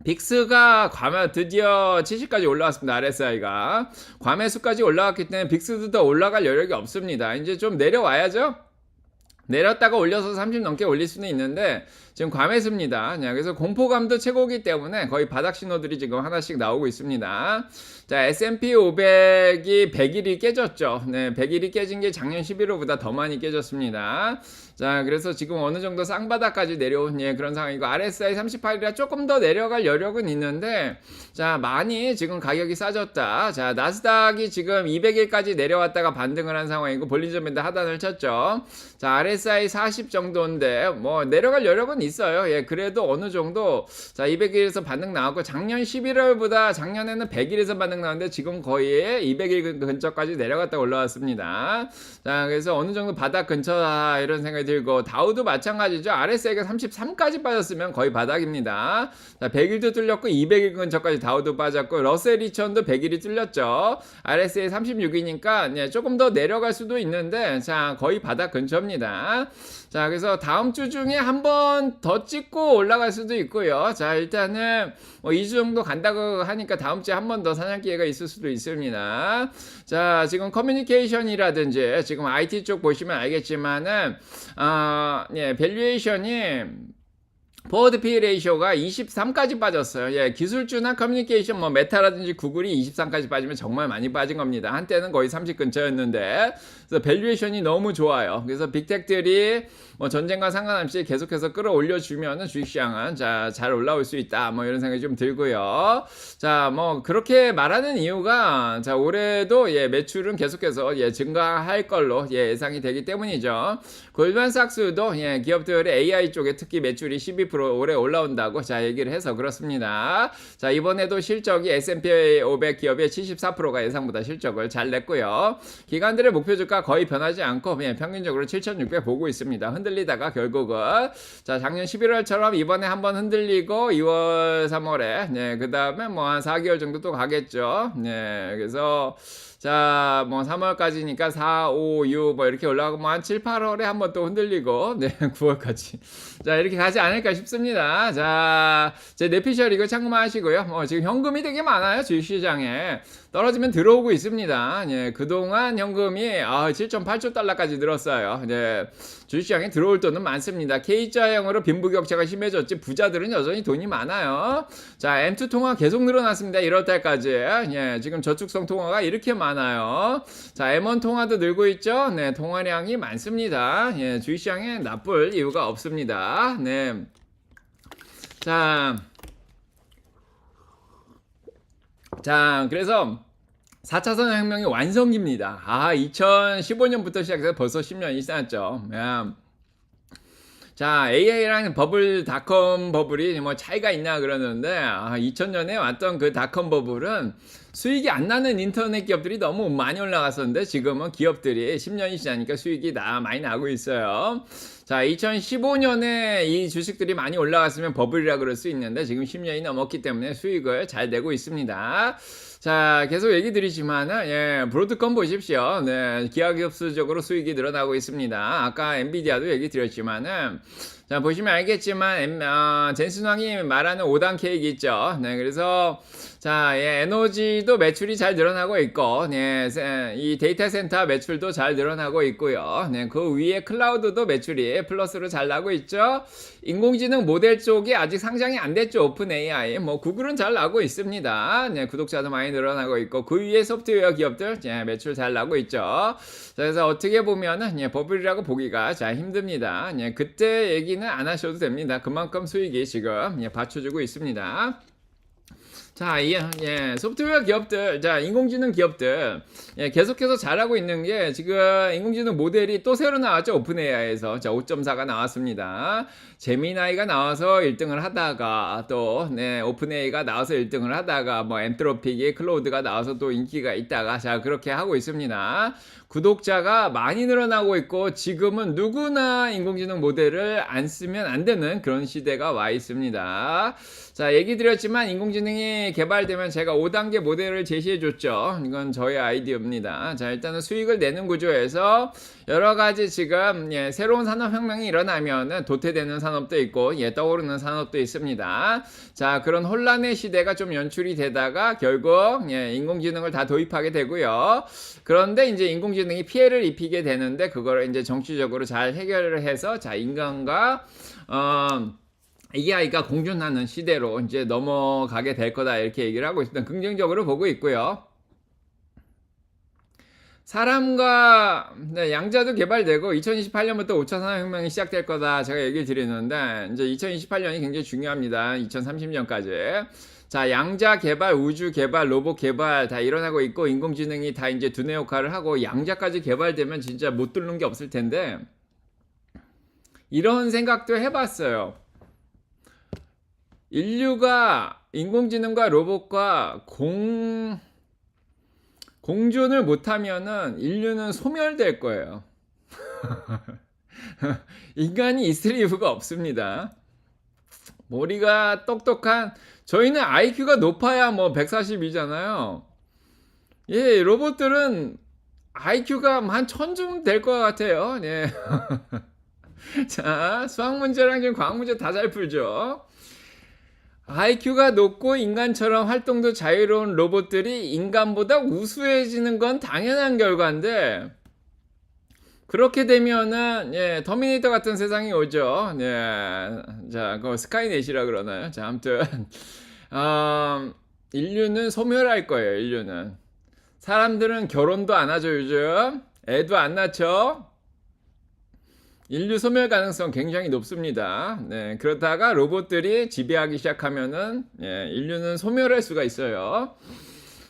Speaker 1: 빅스가 드디어 70까지 올라왔습니다. RSI가 과매수까지 올라왔기 때문에 빅스도 더 올라갈 여력이 없습니다. 이제 좀 내려와야죠. 내렸다가 올려서 30 넘게 올릴 수는 있는데 지금 과매수입니다. 그래서 공포감도 최고이기 때문에 거의 바닥 신호들이 지금 하나씩 나오고 있습니다. 자, S&P 500이 100일이 깨졌죠. 네, 100일이 깨진 게 작년 11월보다 더 많이 깨졌습니다. 자, 그래서 지금 어느 정도 쌍바닥까지 내려온 그런 상황이고, RSI 38이라 조금 더 내려갈 여력은 있는데, 자, 많이 지금 가격이 싸졌다. 자, 나스닥이 지금 200일까지 내려왔다가 반등을 한 상황이고, 볼린저 밴드 하단을 쳤죠. 자, RSI 40 정도인데, 뭐, 내려갈 여력은 있어요. 그래도 어느 정도, 자, 200일에서 반등 나왔고, 작년 11월보다 작년에는 100일에서 반등 나왔는데, 지금 거의 200일 근처까지 내려갔다 올라왔습니다. 자, 그래서 어느 정도 바닥 근처다, 이런 생각이 들고, 다우도 마찬가지죠. RSI가 33까지 빠졌으면 거의 바닥입니다. 자, 100일도 뚫렸고 200일 근처까지 다우도 빠졌고, 러셀 2000도 100일이 뚫렸죠. RSI 36이니까 조금 더 내려갈 수도 있는데, 자, 거의 바닥 근처입니다. 자, 그래서 다음 주 중에 한 번 더 찍고 올라갈 수도 있고요. 자, 일단은 뭐 2주 정도 간다고 하니까 다음 주에 한 번 더 사냥 기회가 있을 수도 있습니다. 자, 지금 커뮤니케이션이라든지 지금 IT 쪽 보시면 알겠지만은 밸류에이션이 포워드 PE 레이쇼가 23까지 빠졌어요. 기술주나 커뮤니케이션, 뭐 메타라든지 구글이 23까지 빠지면 정말 많이 빠진 겁니다. 한때는 거의 30 근처였는데, 그래서 밸류에이션이 너무 좋아요. 그래서 빅텍들이 뭐 전쟁과 상관없이 계속해서 끌어올려주면은 주식시장은 잘 올라올 수 있다. 뭐 이런 생각이 좀 들고요. 자, 뭐 그렇게 말하는 이유가, 자, 올해도 매출은 계속해서 증가할 걸로 예상이 되기 때문이죠. 골드만삭스도 기업들의 AI 쪽에 특히 매출이 12% 올해 올라온다고 얘기를 해서 그렇습니다. 자, 이번에도 실적이 S&P 500 기업의 74%가 예상보다 실적을 잘 냈고요. 기관들의 목표 주가 거의 변하지 않고 평균적으로 7,600 보고 있습니다. 흔들리다가 결국은 작년 11월처럼 이번에 한번 흔들리고 2월 3월에 그 다음에 뭐 한 4개월 정도 또 가겠죠. 그래서 자, 뭐 3월까지니까 4, 5, 6 뭐 이렇게 올라가고 뭐 한 7, 8월에 한번 또 흔들리고 9월까지 자, 이렇게 가지 않을까 싶습니다. 자, 제 내피셜 이거 참고만 하시고요. 지금 현금이 되게 많아요. 주식시장에 떨어지면 들어오고 있습니다. 그동안 현금이 7.8조 달러까지 늘었어요. 주식시장에 들어올 돈은 많습니다. K자형으로 빈부격차가 심해졌지 부자들은 여전히 돈이 많아요. 자, M2 통화 계속 늘어났습니다. 1월달까지. 지금 저축성 통화가 이렇게 많아요. 자, M1 통화도 늘고 있죠. 통화량이 많습니다. 주식시장에 나쁠 이유가 없습니다. 자, 그래서 4차 산업혁명이 완성기입니다. 2015년부터 시작해서 벌써 10년이 지났죠. 자, AI랑 버블, 닷컴 버블이 뭐 차이가 있냐 그러는데, 2000년에 왔던 그 닷컴 버블은 수익이 안 나는 인터넷 기업들이 너무 많이 올라갔었는데, 지금은 기업들이 10년이 지나니까 수익이 많이 나고 있어요. 자, 2015년에 이 주식들이 많이 올라갔으면 버블이라 그럴 수 있는데, 지금 10년이 넘었기 때문에 수익을 잘 내고 있습니다. 자, 계속 얘기 드리지만은, 브로드컴 보십시오. 기하급수적으로 수익이 늘어나고 있습니다. 아까 엔비디아도 얘기 드렸지만은, 자, 보시면 알겠지만, 젠슨 왕이 말하는 5단 케이크 있죠. 그래서, 자, 에너지도 매출이 잘 늘어나고 있고, 이 데이터 센터 매출도 잘 늘어나고 있고요. 그 위에 클라우드도 매출이 플러스로 잘 나고 있죠. 인공지능 모델 쪽이 아직 상장이 안 됐죠. 오픈 AI. 뭐, 구글은 잘 나고 있습니다. 구독자도 많이 늘어나고 있고, 그 위에 소프트웨어 기업들, 매출 잘 나고 있죠. 자, 그래서 어떻게 보면은, 버블이라고 보기가 힘듭니다. 그때 얘기는 안 하셔도 됩니다. 그만큼 수익이 지금 받쳐주고 있습니다. 자, 소프트웨어 기업들, 자, 인공지능 기업들, 계속해서 잘하고 있는 게, 지금 인공지능 모델이 또 새로 나왔죠. 오픈 AI에서. 자, 5.4가 나왔습니다. 제미나이가 나와서 1등을 하다가, 또, 오픈 AI가 나와서 1등을 하다가, 뭐, 엔트로픽이, 클로우드가 나와서 또 인기가 있다가, 자, 그렇게 하고 있습니다. 구독자가 많이 늘어나고 있고, 지금은 누구나 인공지능 모델을 안 쓰면 안 되는 그런 시대가 와 있습니다. 자, 얘기 드렸지만, 인공지능이 로봇이 개발되면 제가 5단계 모델을 제시해 줬죠. 이건 저의 아이디어입니다. 자, 일단은 수익을 내는 구조에서 여러 가지 지금 새로운 산업혁명이 일어나면은 도태되는 산업도 있고 떠오르는 산업도 있습니다. 자, 그런 혼란의 시대가 좀 연출이 되다가 결국 인공지능을 다 도입하게 되고요. 그런데 이제 인공지능이 피해를 입히게 되는데 그거를 이제 정치적으로 잘 해결을 해서 자, 인간과 AI가 공존하는 시대로 이제 넘어가게 될 거다 이렇게 얘기를 하고 있습니다. 긍정적으로 보고 있고요. 사람과 양자도 개발되고 2028년부터 5차 산업혁명이 시작될 거다 제가 얘기를 드리는데 이제 2028년이 굉장히 중요합니다. 2030년까지. 자, 양자 개발, 우주 개발, 로봇 개발 다 일어나고 있고 인공지능이 다 이제 두뇌 역할을 하고 양자까지 개발되면 진짜 못 뚫는 게 없을 텐데 이런 생각도 해봤어요. 인류가 인공지능과 로봇과 공존을 못하면은 인류는 소멸될 거예요. 인간이 있을 이유가 없습니다. 머리가 똑똑한 저희는 IQ가 높아야 뭐 140이잖아요. 예, 로봇들은 IQ가 한 1000쯤 될 것 같아요. 예. 자, 수학 문제랑 지금 과학 문제 다 잘 풀죠. IQ가 높고 인간처럼 활동도 자유로운 로봇들이 인간보다 우수해지는 건 당연한 결과인데 그렇게 되면은 터미네이터 같은 세상이 오죠. 자, 그거 스카이넷이라 그러나요? 자, 아무튼 인류는 소멸할 거예요. 인류는 사람들은 결혼도 안 하죠. 요즘 애도 안 낳죠. 인류 소멸 가능성 굉장히 높습니다. 그러다가 로봇들이 지배하기 시작하면은 인류는 소멸할 수가 있어요.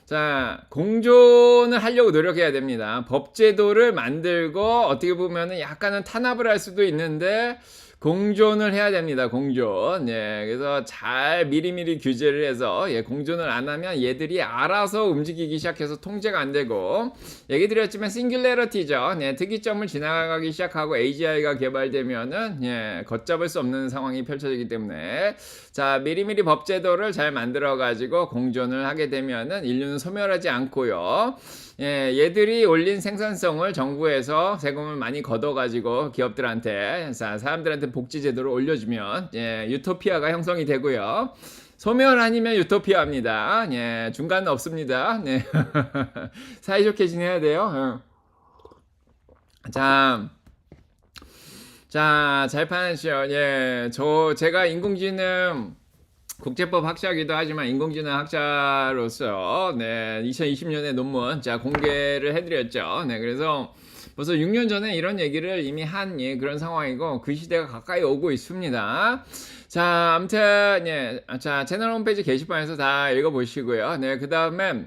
Speaker 1: 자, 공존을 하려고 노력해야 됩니다. 법제도를 만들고 어떻게 보면은 약간은 탄압을 할 수도 있는데 공존을 해야 됩니다. 공존. 그래서 잘 미리미리 규제를 해서 공존을 안 하면 얘들이 알아서 움직이기 시작해서 통제가 안 되고 얘기 드렸지만 싱귤레러티죠. 특이점을 지나가기 시작하고 AGI가 개발되면은 걷잡을 수 없는 상황이 펼쳐지기 때문에 자, 미리미리 법제도를 잘 만들어 가지고 공존을 하게 되면은 인류는 소멸하지 않고요. 얘들이 올린 생산성을 정부에서 세금을 많이 걷어가지고 기업들한테 사람들한테 복지 제도를 올려주면 유토피아가 형성이 되고요. 소멸 아니면 유토피아입니다. 중간은 없습니다. 사이좋게 지내야 돼요. 자, 잘 파시죠. 제가 인공지능 국제법 학자이기도 하지만 인공지능 학자로서 2020년에 논문 공개를 해드렸죠. 그래서 벌써 6년 전에 이런 얘기를 이미 한 그런 상황이고 그 시대가 가까이 오고 있습니다. 자, 아무튼 자, 채널 홈페이지 게시판에서 다 읽어보시고요. 그 다음에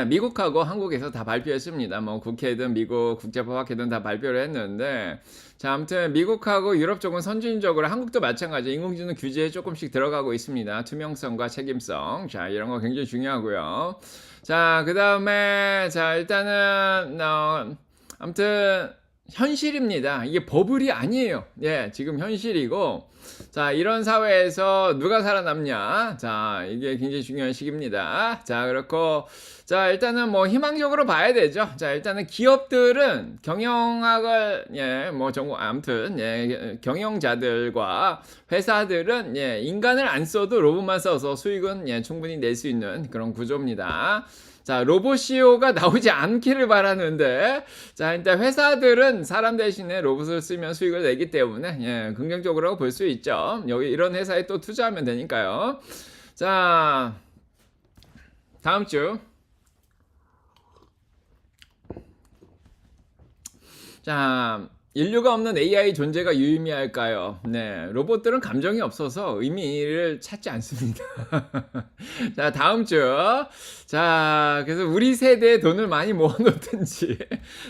Speaker 1: 미국하고 한국에서 다 발표했습니다. 뭐 국회든 미국 국제법학회든 다 발표를 했는데 자, 아무튼 미국하고 유럽 쪽은 선진적으로 한국도 마찬가지 인공지능 규제에 조금씩 들어가고 있습니다. 투명성과 책임성. 자, 이런 거 굉장히 중요하고요. 자, 그 다음에 자, 일단은 아무튼 현실입니다. 이게 버블이 아니에요. 지금 현실이고 자, 이런 사회에서 누가 살아남냐. 자, 이게 굉장히 중요한 시기입니다. 자, 그렇고 자, 일단은 뭐 희망적으로 봐야 되죠. 자, 일단은 기업들은 경영학을 아무튼 경영자들과 회사들은 인간을 안 써도 로봇만 써서 수익은 충분히 낼 수 있는 그런 구조입니다. 자, 로봇 CEO가 나오지 않기를 바라는데 자, 일단 회사들은 사람 대신에 로봇을 쓰면 수익을 내기 때문에 긍정적으로 볼 수 있죠. 여기 이런 회사에 또 투자하면 되니까요. 자, 다음 주 자, 인류가 없는 AI 존재가 유의미할까요? 로봇들은 감정이 없어서 의미를 찾지 않습니다. 자, 다음 주. 자, 그래서 우리 세대에 돈을 많이 모아놓든지.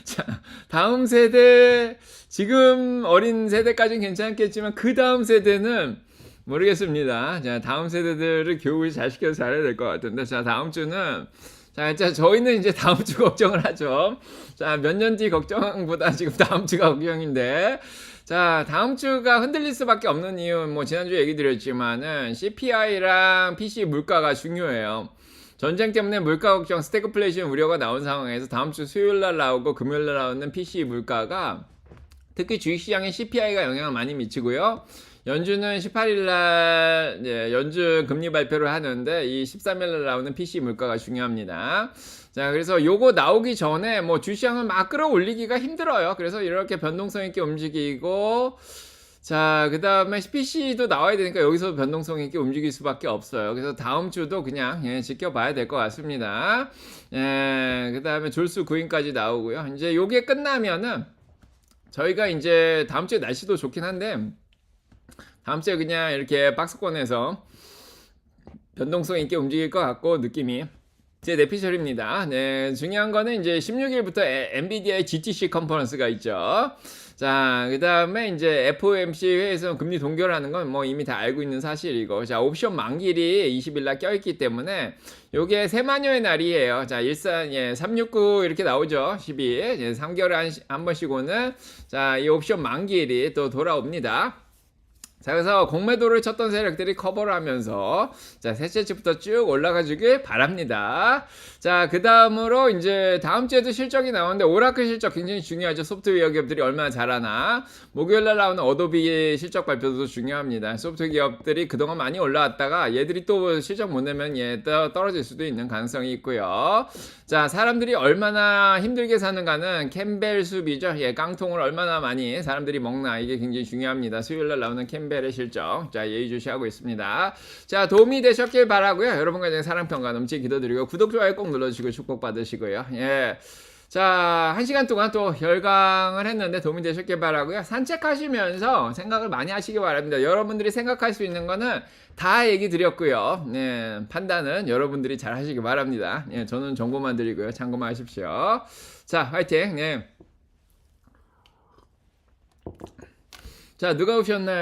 Speaker 1: 자, 다음 세대, 지금 어린 세대까지는 괜찮겠지만, 그 다음 세대는 모르겠습니다. 자, 다음 세대들을 교육을 잘 시켜서 잘해야 될 것 같은데. 자, 다음 주는 자, 저희는 이제 다음 주 걱정을 하죠. 자, 몇 년 뒤 걱정보다 지금 다음 주가 걱정인데. 자, 다음 주가 흔들릴 수밖에 없는 이유는 뭐 지난주에 얘기 드렸지만은 CPI랑 PC 물가가 중요해요. 전쟁 때문에 물가 걱정, 스태그플레이션 우려가 나온 상황에서 다음 주 수요일 날 나오고 금요일 날 나오는 PC 물가가 특히 주식시장에 CPI가 영향을 많이 미치고요. 연준은 18일 날 연준 금리 발표를 하는데 이 13일 날 나오는 PC 물가가 중요합니다. 자, 그래서 요거 나오기 전에 뭐 주시장을 막 끌어올리기가 힘들어요. 그래서 이렇게 변동성 있게 움직이고, 자, 그 다음에 PC도 나와야 되니까 여기서 변동성 있게 움직일 수밖에 없어요. 그래서 다음 주도 그냥 지켜봐야 될 것 같습니다. 그 다음에 졸수 구인까지 나오고요. 이제 요게 끝나면은 저희가 이제 다음 주에 날씨도 좋긴 한데 다음 주에 그냥 이렇게 박스권에서 변동성 있게 움직일 것 같고 느낌이 이제 내피셜입니다. 네, 중요한 거는 이제 16일부터 엔비디아의 GTC 컨퍼런스가 있죠. 자, 그 다음에 이제 FOMC 회의에서 금리 동결하는 건 뭐 이미 다 알고 있는 사실이고, 자, 옵션 만기일이 20일 날 껴있기 때문에 요게 세마녀의 날이에요. 자, 369 이렇게 나오죠. 12일. 3개월에 한 번씩 오는, 자, 이 옵션 만기일이 또 돌아옵니다. 자, 그래서 공매도를 쳤던 세력들이 커버를 하면서 자, 셋째 주부터 쭉 올라가 주길 바랍니다. 자, 그 다음으로 이제 다음 주에도 실적이 나오는데 오라클 실적 굉장히 중요하죠. 소프트웨어 기업들이 얼마나 잘하나. 목요일 날 나오는 어도비 실적 발표도 중요합니다. 소프트웨어 기업들이 그동안 많이 올라왔다가 얘들이 또 실적 못 내면 떨어질 수도 있는 가능성이 있고요. 자, 사람들이 얼마나 힘들게 사는가는 캠벨 숲이죠. 깡통을 얼마나 많이 사람들이 먹나, 이게 굉장히 중요합니다. 수요일 날 나오는 캠벨의 실적. 자, 예의주시하고 있습니다. 자, 도움이 되셨길 바라고요. 여러분과 사랑평가 넘치게 기도드리고 구독, 좋아요 꼭 눌러주시고 축복받으시고요. 자, 1시간 동안 또 열강을 했는데 도움이 되셨길 바라고요. 산책하시면서 생각을 많이 하시기 바랍니다. 여러분들이 생각할 수 있는 거는 다 얘기 드렸고요. 판단은 여러분들이 잘 하시기 바랍니다. 저는 정보만 드리고요. 참고만 하십시오. 자, 화이팅. 자, 누가 오셨나요?